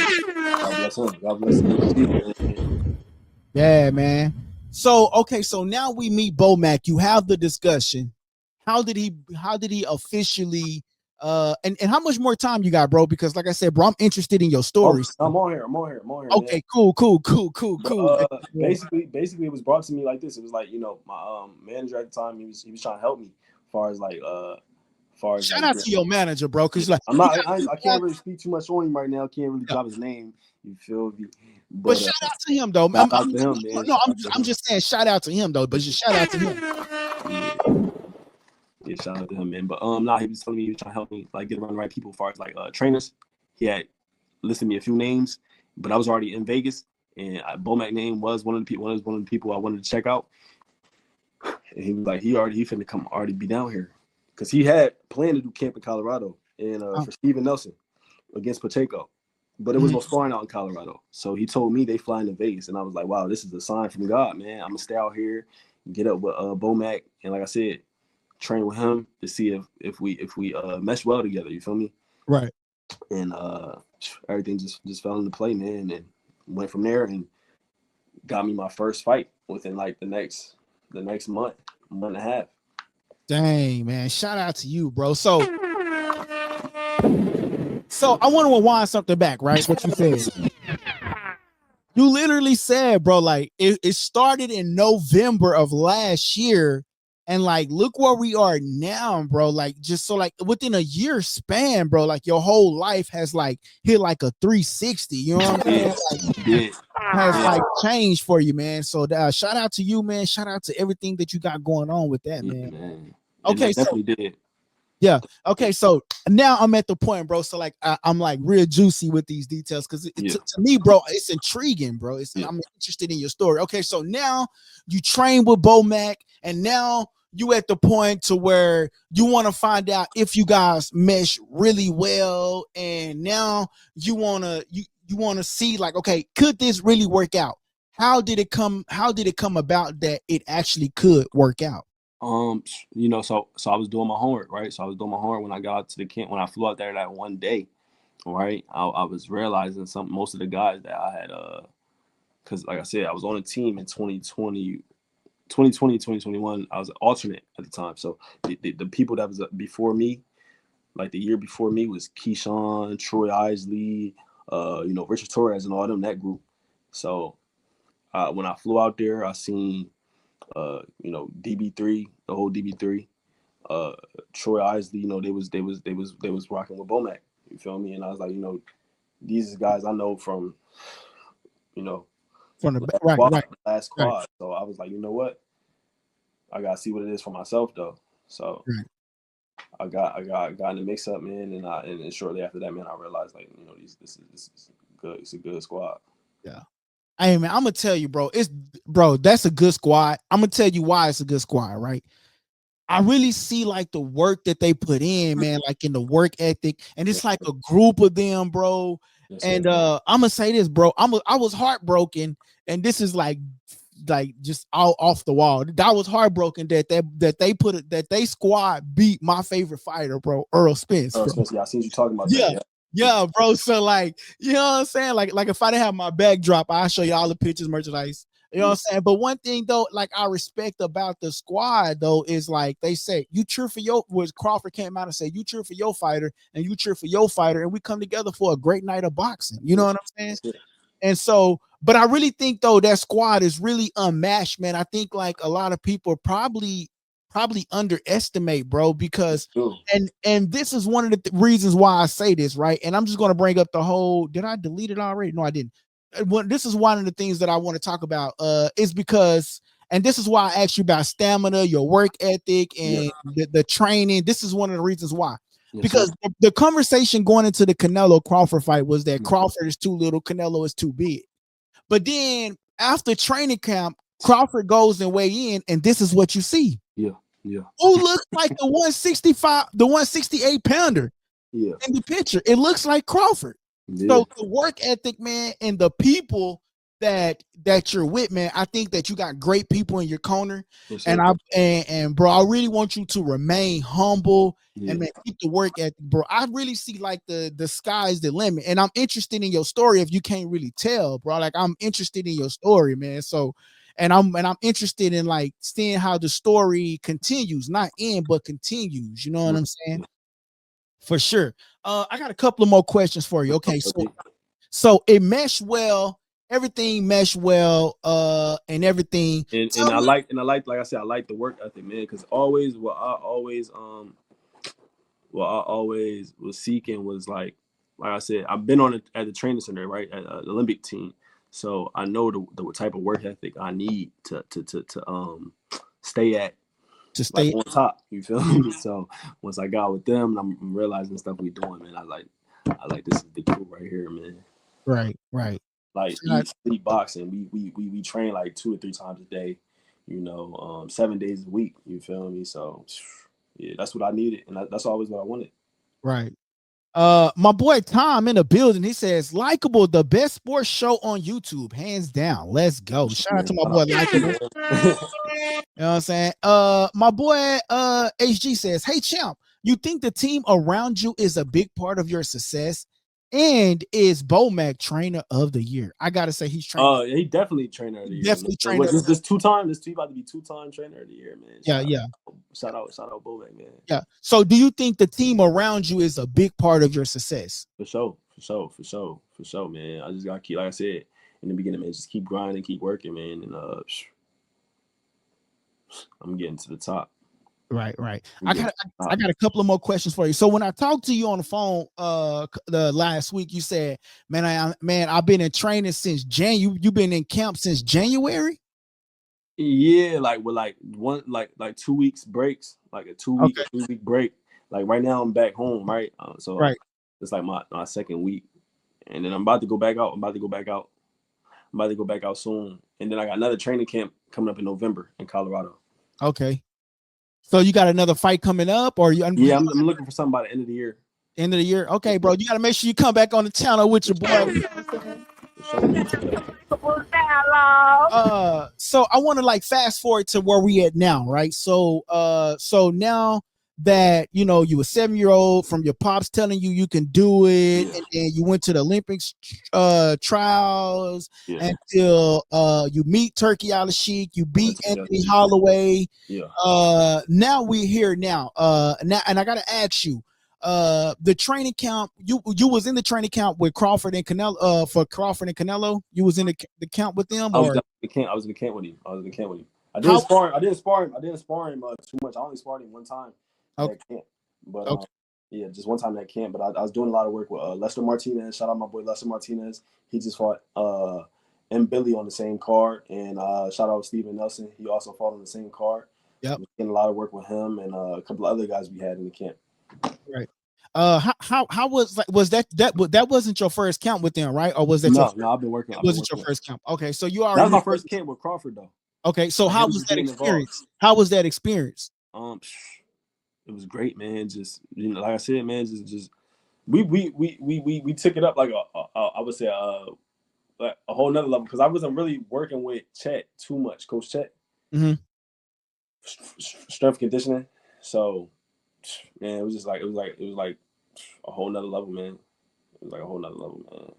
Speaker 2: bless him. God bless him.
Speaker 1: Yeah, man. So okay, so now we meet BoMac. You have the discussion. How did he officially And how much more time you got, bro? Because like I said, bro, I'm interested in your story.
Speaker 2: I'm on here.
Speaker 1: Okay,
Speaker 2: man.
Speaker 1: cool.
Speaker 2: Basically, it was brought to me like this. It was like, my manager at the time, he was trying to help me, as far as
Speaker 1: Shout out to your manager, bro. Because like
Speaker 2: I can't really speak too much on him right now. Can't really drop his name. You feel me?
Speaker 1: But shout out to him though. I'm just saying shout out to him though. But just shout out to him.
Speaker 2: Yeah, shout out to him, man. But he was telling me he was trying to help me get around the right people as far as trainers. He had listed me a few names, but I was already in Vegas, and BoMac name was one of the people I wanted to check out. And he was like, he finna already be down here, because he had planned to do camp in Colorado and for Steven Nelson against Pacheco, but there was no sparring out in Colorado. So he told me they flying to Vegas, and I was like, wow, this is a sign from God, man. I'm gonna stay out here, get up with BoMac, and like I said, train with him to see if we mesh well together. You feel me?
Speaker 1: Right.
Speaker 2: And everything just fell into play, man, and went from there and got me my first fight within the next month and a half.
Speaker 1: Dang, man. Shout out to you, bro. So I want to rewind something back, right? What you said. You literally said, bro, it started in November of last year. And look where we are now, bro. Within a year span, bro, your whole life has hit a 360. You know what I'm saying? Has changed for you, man. So shout out to you, man. Shout out to everything that you got going on with that, man. Okay,
Speaker 2: definitely did.
Speaker 1: Yeah. Okay. So now I'm at the point, bro. So I'm real juicy with these details because to me, bro, it's intriguing, bro. I'm interested in your story. Okay. So now you train with BoMac, and now you at the point to where you want to find out if you guys mesh really well, and now you want to see okay, could this really work out? How did it come about that it actually could work out?
Speaker 2: So I was doing my homework, right? So I was doing my homework when I got to the camp, when I flew out there that one day, right? I was realizing most of the guys that I had, because like I said, I was on a team in 2020, 2021. I was an alternate at the time. So the people that was before me, the year before me, was Keyshawn, Troy Isley, Richard Torres and all them, that group. So when I flew out there, I seen DB3, the whole DB3, Troy Isley, they was rocking with BoMac. You feel me? And I was like, these guys I know from
Speaker 1: from the
Speaker 2: last squad. Right. So I was like, you know what? I gotta see what it is for myself though. So I got in the mix up, man, and shortly after that, man, I realized this is good. It's a good squad.
Speaker 1: Yeah. Hey man, I'm gonna tell you, bro. That's a good squad. I'm gonna tell you why it's a good squad, right? I really see the work that they put in, man, in the work ethic, and it's a group of them, bro. Yes, and I'm gonna say this, bro. I was heartbroken, and this is just all off the wall. I was heartbroken that they squad beat my favorite fighter, bro, Earl Spence.
Speaker 2: Yeah, I seen you talking about
Speaker 1: that. Yeah, bro. So you know what I'm saying? If I didn't have my backdrop, I'll show you all the pictures, merchandise. You know what I'm saying? But one thing though, I respect about the squad though, is they say you cheer for Crawford came out and said you cheer for your fighter and you cheer for your fighter, and we come together for a great night of boxing. You know what I'm saying? And so, but I really think though that squad is really unmatched, man. I think a lot of people probably underestimate, bro, because and this is one of the reasons why I say this, right? And I'm just going to bring up the whole, did I delete it already? No, I didn't. This is one of the things that I want to talk about is because, and this is why I asked you about stamina, your work ethic, and the training. This is one of the reasons why. Because the conversation going into the Canelo Crawford fight was that Crawford is too little, Canelo is too big. But then after training camp, Crawford goes and weigh in, and this is what you see.
Speaker 2: Yeah.
Speaker 1: Who looks like the 165, the 168 pounder in the picture? It looks like Crawford. Yeah. So the work ethic, man, and the people that you're with, man, I think that you got great people in your corner. Yes, and bro, I really want you to remain humble and man, keep the work ethic, bro. I really see the sky's the limit, and I'm interested in your story. If you can't really tell, bro, I'm interested in your story, man. So. And I'm interested in seeing how the story continues, not end, but continues. You know what I'm saying? For sure. I got a couple of more questions for you. Okay, so it meshed well, everything meshed well, and everything.
Speaker 2: And I like I said, I like the work ethic, man, because what I always was seeking was like I said, I've been at the training center, right, at the Olympic team, so I know the type of work ethic I need to stay at. Like on top, you feel me? So once I got with them, I'm realizing stuff we doing, man. I like this is the crew right here, man.
Speaker 1: Right.
Speaker 2: Like eat, sleep, boxing. We train like 2 or 3 times a day, 7 days a week. You feel me? So yeah, that's what I needed, and that's always what I wanted.
Speaker 1: Right. My boy Tom in the building. He says, "Likeable, the best sports show on YouTube, hands down. Let's go." Shout out to my boy Likeable. You know what I'm saying? My boy HG says, "Hey champ, you think the team around you is a big part of your success? And is BoMac trainer of the year?" I gotta say he's trainer.
Speaker 2: He definitely trainer of the year.
Speaker 1: Definitely trainer.
Speaker 2: This 2-time. This about to be 2-time trainer of the year, man. Shout out BoMac, man.
Speaker 1: Yeah. So do you think the team around you is a big part of your success?
Speaker 2: For sure, man. I just gotta keep, like I said in the beginning, man, just keep grinding, keep working, man, and I'm getting to the top.
Speaker 1: Right. I got a couple of more questions for you. So when I talked to you on the phone the last week, you said, man, I've been in training since January. You've been in camp since January?
Speaker 2: Yeah, with 2 weeks breaks, like a 2-week, 3-week break. Like right now I'm back home, right? So it's like my second week. And then I'm about to go back out. I'm about to go back out soon. And then I got another training camp coming up in November in Colorado.
Speaker 1: Okay. So you got another fight coming up, or I'm
Speaker 2: looking for something by the end of the year.
Speaker 1: End of the year. Okay, bro. You got to make sure you come back on the channel with your boy. So I want to like fast forward to where we at now, right? So now that you know you a 7-year-old from your pops telling you can do it, and then you went to the Olympics trials until you meet Turkey Alachik, you beat Anthony Holloway. Now we're here now. Now, and I gotta ask you, the training camp, you was in the training camp with Crawford and Canelo, for Crawford and Canelo. You was in the camp with them?
Speaker 2: I was in the camp with him. I didn't spar him too much. I only sparred him one time at camp. But just one time at camp. But I was doing a lot of work with Lester Martinez. Shout out my boy Lester Martinez. He just fought M. Billy on the same card. And shout out Steven Nelson. He also fought on the same card.
Speaker 1: Yep.
Speaker 2: Getting a lot of work with him and a couple of other guys we had in the camp.
Speaker 1: Right. How was that wasn't your first camp with them, right? Or was that
Speaker 2: no, I've been working.
Speaker 1: Wasn't your first camp? Okay, so you already.
Speaker 2: That was my first camp with Crawford though.
Speaker 1: Okay, so how was that experience? How was that experience?
Speaker 2: It was great, man. Just like I said, man, just we took it up like I would say like a whole nother level, because I wasn't really working with Chet too much, Coach Chet.
Speaker 1: Mm-hmm.
Speaker 2: Strength conditioning. So man, it was like a whole nother level, man. It was like a whole nother level, man.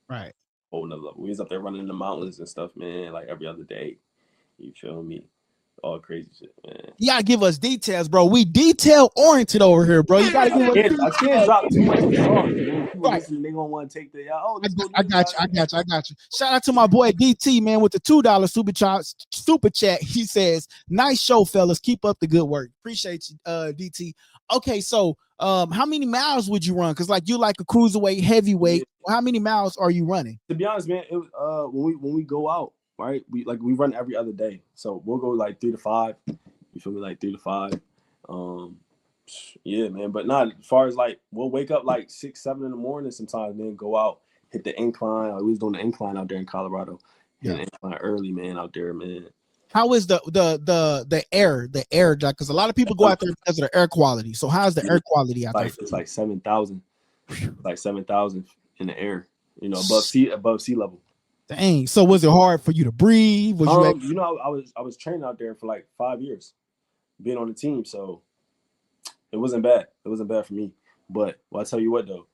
Speaker 1: Right.
Speaker 2: Whole nother level. We was up there running in the mountains and stuff, man, like every other day. You feel me? All crazy shit, man.
Speaker 1: You gotta give us details, bro. We detail oriented over here, bro. You gotta give us.
Speaker 2: I can't drop too much. People listening, they gonna want to take the.
Speaker 1: I got you. Shout out to my boy DT, man, with the $2 super chat. He says, "Nice show, fellas. Keep up the good work. Appreciate you, DT." Okay, so how many miles would you run? Because like you like a cruiserweight, heavyweight. Yeah. How many miles are you running?
Speaker 2: To be honest, man, it was when we go out. Right, we run every other day, so we'll go like 3 to 5. You feel me, like 3 to 5. Yeah, man. But not as far as like we'll wake up like 6, 7 in the morning sometimes, man. Go out, hit the incline. We was doing the incline out there in Colorado. Yeah, the incline early, man, out there, man.
Speaker 1: How is the air, because a lot of people go out there because of the air quality. So how's the air quality out there?
Speaker 2: It's like 7,000, like 7,000 in the air. Above sea level.
Speaker 1: Dang. So was it hard for you to breathe? Was
Speaker 2: I was training out there for like 5 years, being on the team, so it wasn't bad. It wasn't bad for me. But I tell you what though,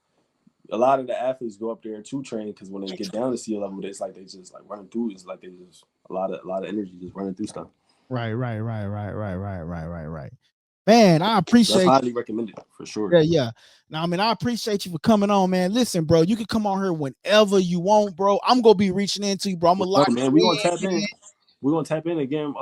Speaker 2: a lot of the athletes go up there to train because when they get down to sea level, it's like they just like running through. It's like they just a lot of energy just running through stuff.
Speaker 1: Right. Man, I appreciate.
Speaker 2: That's highly recommended for sure.
Speaker 1: Yeah. Now, I mean, I appreciate you for coming on, man. Listen, bro, you can come on here whenever you want, bro. I'm gonna be reaching into you, bro. I'm gonna lock
Speaker 2: man. We gonna tap in. We're gonna tap in again.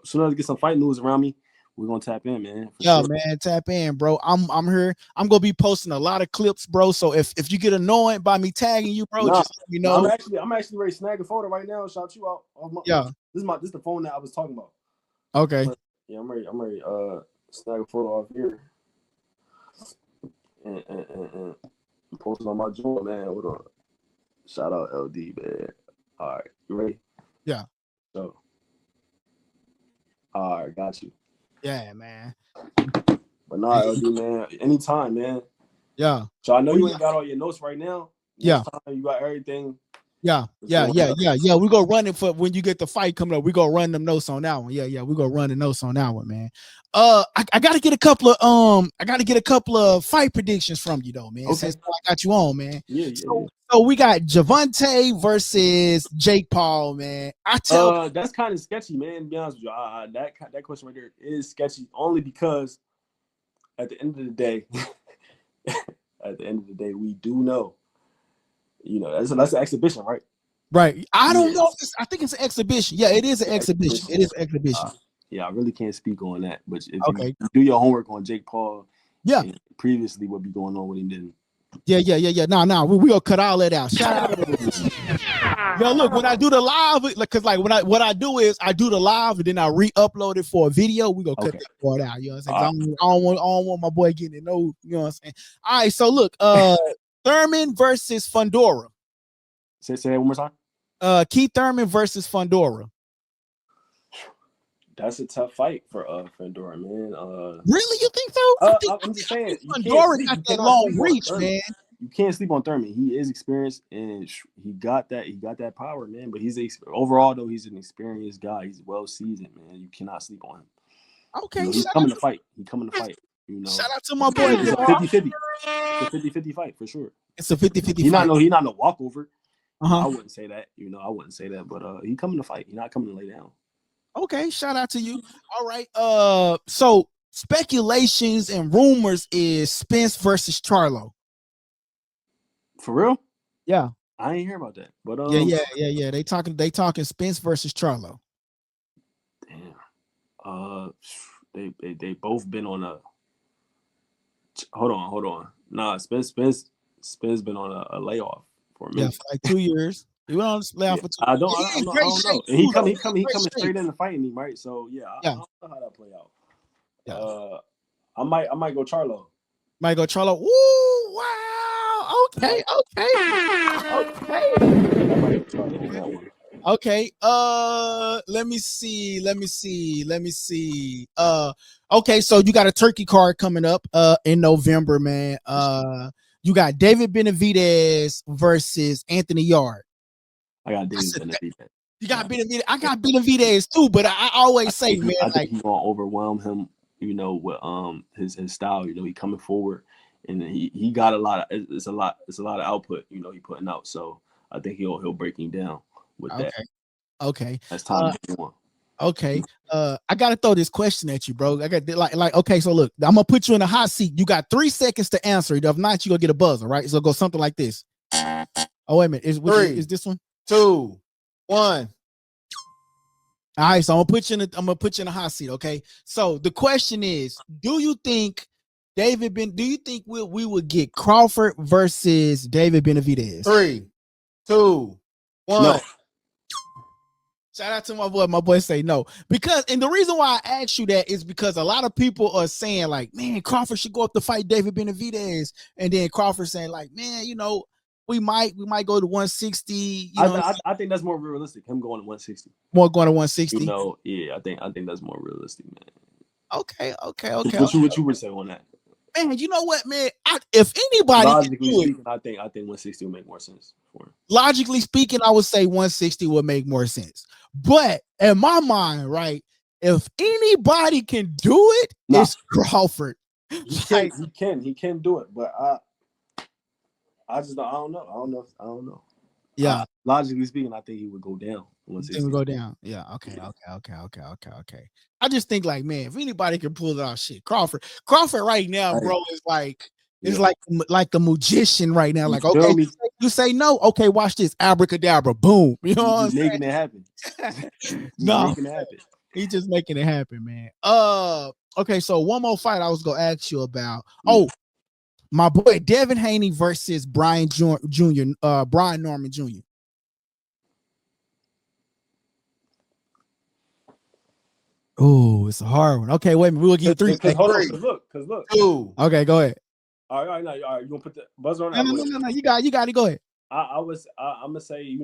Speaker 2: Soon as I get some fight news around me, we're gonna tap in, man.
Speaker 1: Yeah, sure. Man, tap in, bro. I'm here. I'm gonna be posting a lot of clips, bro. So if you get annoyed by me tagging you, bro, just let me know.
Speaker 2: I'm actually ready to snag a photo right now and shout you out. This is the phone that I was talking about.
Speaker 1: Okay.
Speaker 2: Yeah, I'm ready. Snag a photo off here. And posting on my joint, man. Hold on. Shout out LD, man. All right, you ready?
Speaker 1: Yeah.
Speaker 2: So, all right, got you.
Speaker 1: Yeah, man.
Speaker 2: But nah, LD, man. Anytime, man.
Speaker 1: Yeah.
Speaker 2: So I know you ain't got all your notes right now.
Speaker 1: Next
Speaker 2: time you got everything.
Speaker 1: Yeah. We go run it for when you get the fight coming up. We go run them notes on that one. Yeah. We go run the notes on that one, man. I gotta get a couple of fight predictions from you though, man. Okay. Since I got you on, man.
Speaker 2: Yeah.
Speaker 1: So we got Javante versus Jake Paul, man.
Speaker 2: That's kind of sketchy, man. To be honest with you, that question right there is sketchy only because at the end of the day, we do know. You know, that's an exhibition, right?
Speaker 1: Right. I don't know. I think it's an exhibition. Yeah, it is an exhibition. It is an exhibition.
Speaker 2: Yeah, I really can't speak on that. But if you do your homework on Jake Paul, previously what be going on with him, then
Speaker 1: Yeah. No. We gonna cut all that out. Shout out. Yo, look, when I do the live, because what I do is I do the live and then I re-upload it for a video. We gonna cut that part out. You know what I'm saying? I don't want my boy getting to know. You know what I'm saying? All right. So look, Thurman versus Fundora.
Speaker 2: Say that one more time.
Speaker 1: Keith Thurman versus Fundora.
Speaker 2: That's a tough fight for Fundora, man.
Speaker 1: Really, you think so?
Speaker 2: I'm just saying,
Speaker 1: Fundora got that long reach, man.
Speaker 2: You can't sleep on Thurman. He is experienced and he got that power, man. But overall though, he's an experienced guy. He's well seasoned, man. You cannot sleep on him.
Speaker 1: Okay,
Speaker 2: he's coming to fight. You know,
Speaker 1: shout out to my boy.
Speaker 2: It's a 50-50. It's a 50-50 fight for sure.
Speaker 1: It's a 50-50 fight.
Speaker 2: He's not no walkover. I wouldn't say that. You know, I wouldn't say that. But he coming to fight. He's not coming to lay down.
Speaker 1: Okay, shout out to you. All right. So speculations and rumors is Spence versus Charlo.
Speaker 2: For real?
Speaker 1: Yeah.
Speaker 2: I ain't hear about that. But
Speaker 1: yeah. They talking Spence versus Charlo.
Speaker 2: Damn. They both been on a. Hold on. Nah, Spence been on a layoff for a minute.
Speaker 1: Yeah, for like 2 years. He went on layoff for 2 years.
Speaker 2: I don't know. And he coming straight in and fighting him, right? So I don't know how that play out. Yeah. I might go Charlo.
Speaker 1: Might go Charlo. Ooh, wow. Okay. Let me see. Okay, so you got a turkey card coming up in November, man. You got David Benavidez versus Anthony Yard.
Speaker 2: I got David Benavidez.
Speaker 1: You got Benavidez. I got Benavidez too, but I always say, man,
Speaker 2: I think he's gonna overwhelm him. You know, with his style. You know, he coming forward, and he got a lot of output. You know, he putting out. So I think he'll break him down with that.
Speaker 1: Okay.
Speaker 2: That's time.
Speaker 1: Okay. I gotta throw this question at you, bro. I got okay. So look, I'm gonna put you in a hot seat. You got 3 seconds to answer it. If not, you gonna get a buzzer, right? So go something like this. Oh wait a minute. Is this one?
Speaker 4: 2, 1.
Speaker 1: All right, so I'm gonna put you in a hot seat, okay? So the question is, do you think we would get Crawford versus David Benavidez?
Speaker 4: 3, 2, 1.
Speaker 2: No.
Speaker 1: Shout out to my boy. My boy say no. And the reason why I asked you that is because a lot of people are saying, like, man, Crawford should go up to fight David Benavidez. And then Crawford saying, like, man, you know, we might go to 160.
Speaker 2: I think that's more realistic. Him going to 160.
Speaker 1: More going to 160.
Speaker 2: You know, yeah, I think that's more realistic, man.
Speaker 1: Okay.
Speaker 2: What you would say on that?
Speaker 1: Man, you know what, man? If anybody
Speaker 2: logically speaking, I think 160 would make more sense for him.
Speaker 1: Logically speaking, I would say 160 would make more sense. But in my mind, right, if anybody can do it, it's Crawford.
Speaker 2: He can do it, but I don't know.
Speaker 1: Yeah.
Speaker 2: Logically speaking, I think he would go down.
Speaker 1: It would go down. Yeah. Okay. I just think like, man, if anybody can pull it off, shit, Crawford right now, bro, is like it's like the magician right now. Like, okay, you say no, okay, watch this, abracadabra, boom. You know what I'm saying?
Speaker 2: Making it happen.
Speaker 1: No,
Speaker 2: making it happen.
Speaker 1: He's just making it happen, man. Okay, so one more fight I was gonna ask you about. My boy Devin Haney versus Brian Norman Jr. Oh, it's a hard one. Okay, wait a minute. We'll give you 3.
Speaker 2: Hold on, cause look.
Speaker 1: Two. Okay, go ahead.
Speaker 2: All right. You gonna put the buzzer on?
Speaker 1: No. You got it. Go ahead.
Speaker 2: I'm gonna say,
Speaker 1: you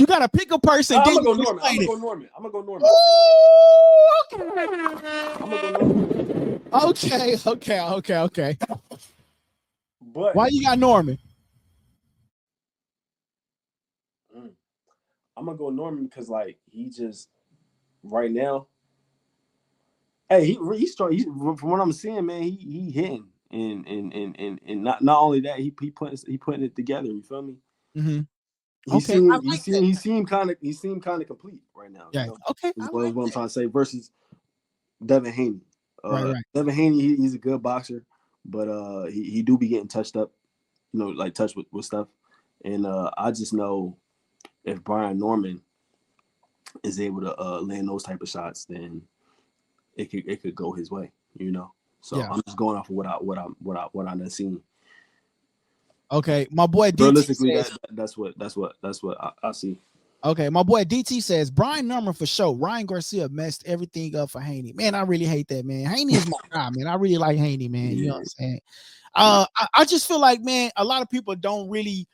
Speaker 1: gotta pick a person.
Speaker 2: I'm gonna go Norman. I'm gonna go Norman.
Speaker 1: Okay.
Speaker 2: But
Speaker 1: why you got Norman?
Speaker 2: I'm gonna go Norman because like he just right now. Hey, he's strong. From what I'm seeing, man, he hitting and not only that, he putting it together. You feel me?
Speaker 1: Mm-hmm.
Speaker 2: He seemed kind of complete right now.
Speaker 1: Yeah.
Speaker 2: You know?
Speaker 1: Okay.
Speaker 2: Is what I'm trying to say versus Devin Haney.
Speaker 1: Right.
Speaker 2: Devin Haney, he's a good boxer, but he do be getting touched up, like touched with stuff. And I just know if Brian Norman is able to land those type of shots, then it could go his way, So I'm just going off of what I done seen.
Speaker 1: Okay, my boy DT
Speaker 2: realistically
Speaker 1: says,
Speaker 2: that's what I see.
Speaker 1: Okay, my boy DT says Brian Norman for sure. Ryan Garcia messed everything up for Haney. Man, I really hate that, man. Haney is my guy, man. I really like Haney, man. You know what I'm saying? I just feel like, man, a lot of people don't really.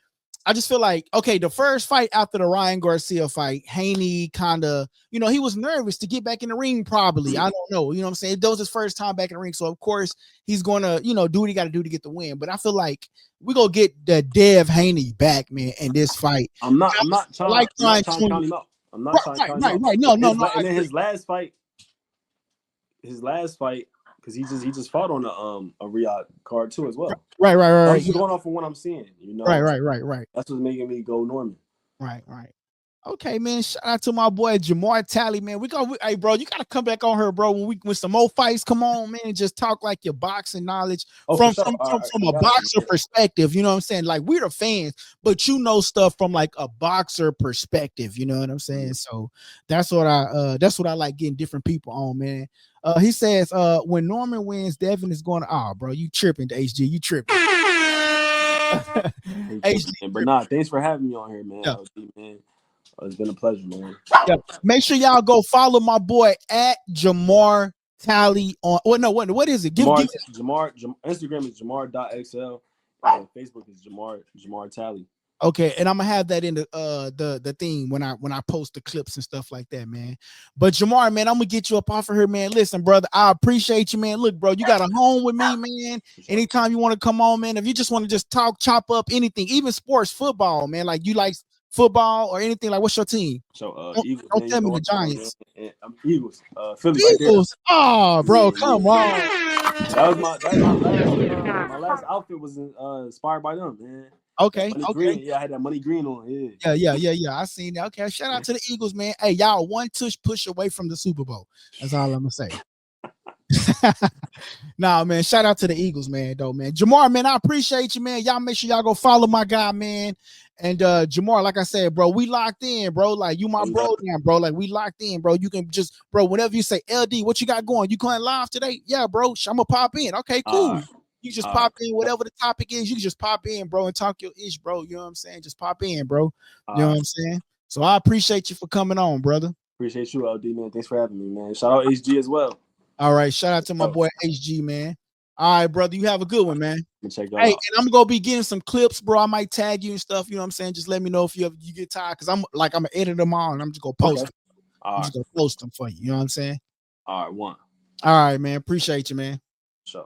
Speaker 1: I just feel like, okay, the first fight after the Ryan Garcia fight, Haney kind of, he was nervous to get back in the ring, probably. I don't know. You know what I'm saying? That was his first time back in the ring. So, of course, he's going to, do what he got to do to get the win. But I feel like we're going to get the Dev Haney back, man, in this fight.
Speaker 2: I'm not trying to count him out. I'm not trying to count him out.
Speaker 1: Right. No.
Speaker 2: And then his last fight, because he just fought on a Riyadh card too as well.
Speaker 1: Right.
Speaker 2: I'm just going off of what I'm seeing,
Speaker 1: Right.
Speaker 2: That's what's making me go Norman.
Speaker 1: Right. Okay, man. Shout out to my boy Jamar Talley, man. Hey, bro, you gotta come back on her, bro. When some more fights, come on, man, and just talk like your boxing knowledge from a boxer perspective. You know what I'm saying? Like, we're the fans, but you know stuff from like a boxer perspective. You know what I'm saying? So that's what I like getting different people on, man. He says, when Norman wins, Devin is going to, bro, you tripping, HG, you tripping.
Speaker 2: HG, but nah, thanks for having me on here, man. Yeah. Man. It's been a pleasure, man.
Speaker 1: Yeah. Make sure y'all go follow my boy at Jamar Talley on. What is it?
Speaker 2: Jamar. Instagram is Jamar.xl and Facebook is Jamar Talley.
Speaker 1: Okay, and I'm gonna have that in the thing when I post the clips and stuff like that, man. But Jamar, man, I'm gonna get you up off of here, man. Listen, brother, I appreciate you, man. Look, bro, you got a home with me, man. Anytime you want to come on, man. If you just want to just talk, chop up anything, even sports, football, man. Like, you like football or anything, like, what's your team?
Speaker 2: So
Speaker 1: Eagles, don't tell me the Giants.
Speaker 2: Eagles, Philly.
Speaker 1: Eagles. Right, bro, come on.
Speaker 2: That was my last outfit was inspired by them, man.
Speaker 1: Okay.
Speaker 2: Green. Yeah, I had that money green on.
Speaker 1: Yeah. I seen that. Okay, shout out to the Eagles, man. Hey, y'all, one push away from the Super Bowl. That's all I'm gonna say. Nah, man, shout out to the Eagles, man. Though, man, Jamar, man, I appreciate you, man. Y'all make sure y'all go follow my guy, man. And Jamar, like I said, bro, we locked in, bro. Like, you my bro now, bro. Like, we locked in, bro. You can just, bro, whenever you say LD, what you got going? You going live today? Yeah, bro. I'm gonna pop in. Okay, cool. You just pop in, whatever the topic is, you can just pop in, bro, and talk your ish, bro. You know what I'm saying? Just pop in, bro. You know what I'm saying? So I appreciate you for coming on, brother.
Speaker 2: Appreciate you, LD, man. Thanks for having me, man. Shout out HG as well.
Speaker 1: All right, shout out to my boy HG, man. All right, brother, you have a good one, man.
Speaker 2: Check y'all
Speaker 1: out.
Speaker 2: And
Speaker 1: I'm gonna be getting some clips, bro. I might tag you and stuff. You know what I'm saying? Just let me know if you get tired, because I'm gonna edit them all and I'm just gonna post them. I'm just gonna post them for you. You know what I'm saying?
Speaker 2: All right,
Speaker 1: All right, man. Appreciate you, man.
Speaker 2: Sure.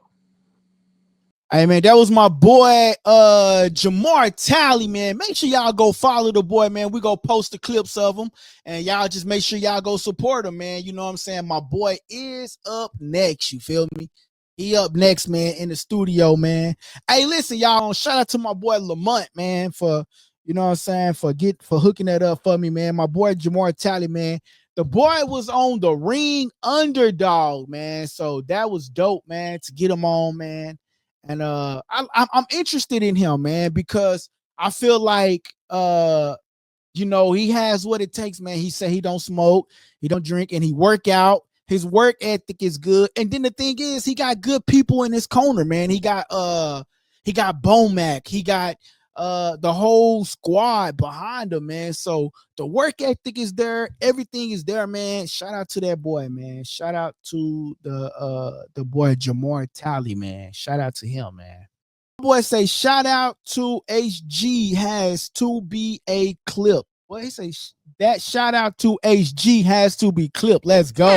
Speaker 1: Hey, man, that was my boy Jamar Talley, man. Make sure y'all go follow the boy, man. We go post the clips of him, and y'all just make sure y'all go support him, man. You know what I'm saying? My boy is up next. You feel me? He up next, man, in the studio, man. Hey, listen, y'all. Shout out to my boy Lamont, man, for You know what I'm saying? For hooking that up for me, man. My boy Jamar Talley, man. The boy was on the ring underdog, man. So that was dope, man, to get him on, man. And I'm interested in him, man, because I feel like you know, he has what it takes, man. He said he don't smoke, he don't drink, and he work out. His work ethic is good. And then the thing is, he got good people in his corner, man. He got BoMac, he got the whole squad behind him, man. So the work ethic is there, everything is there, man. Shout out to that boy, man. Shout out to the boy Jamar Talley, man. Shout out to him, man. Boy say shout out to HG has to be a clip. Well, he say that shout out to HG has to be clipped. Let's go.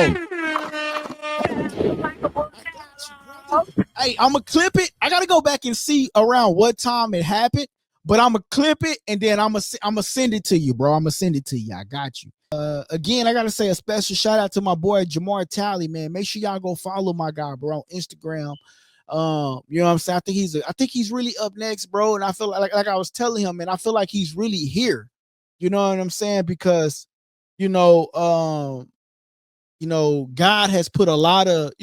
Speaker 1: Hey, I'm gonna clip it. I gotta go back and see around what time it happened, but I'm gonna clip it and then I'm gonna send it to you, bro. I'm gonna send it to you. I got you. Again, I gotta say a special shout out to my boy Jamar Talley, man. Make sure y'all go follow my guy, bro, on Instagram. You know what I'm saying? I think he's really up next, bro. And I feel like I was telling him, man, I feel like he's really here. You know what I'm saying? Because, you know, God has put a lot of,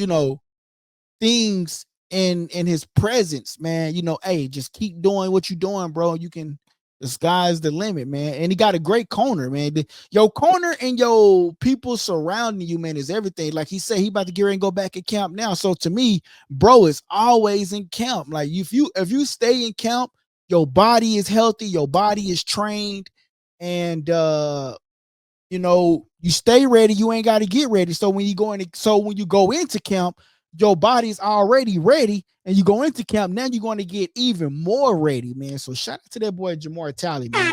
Speaker 1: things in his presence, man. You know, hey, just keep doing what you're doing, bro. The sky's the limit, man. And he got a great corner, man. Your corner and your people surrounding you, man, is everything. Like he said, he about to get ready and go back at camp now. So to me, bro, is always in camp. Like if you stay in camp, your body is healthy, your body is trained, and you stay ready. You ain't got to get ready. So when you go into camp, your body's already ready, and you go into camp, now you're going to get even more ready, man. So shout out to that boy Jamar Talley, man.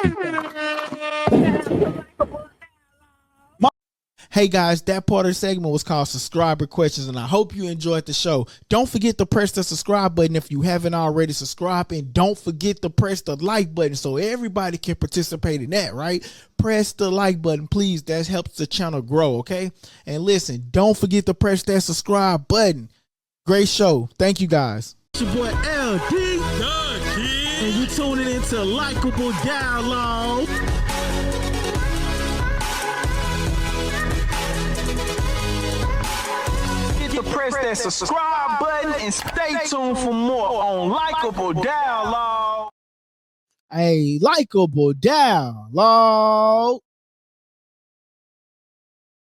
Speaker 1: Hey guys, that part of the segment was called Subscriber Questions, and I hope you enjoyed the show. Don't forget to press the subscribe button if you haven't already subscribed, and don't forget to press the like button so everybody can participate in that, right? Press the like button, please. That helps the channel grow, okay? And listen, don't forget to press that subscribe button. Great show. Thank you, guys. It's your boy LD, and you tuning into Likeable Dialogue. Press that subscribe button and stay tuned for more on Likeable Dialogue. Hey, Likeable Dialogue.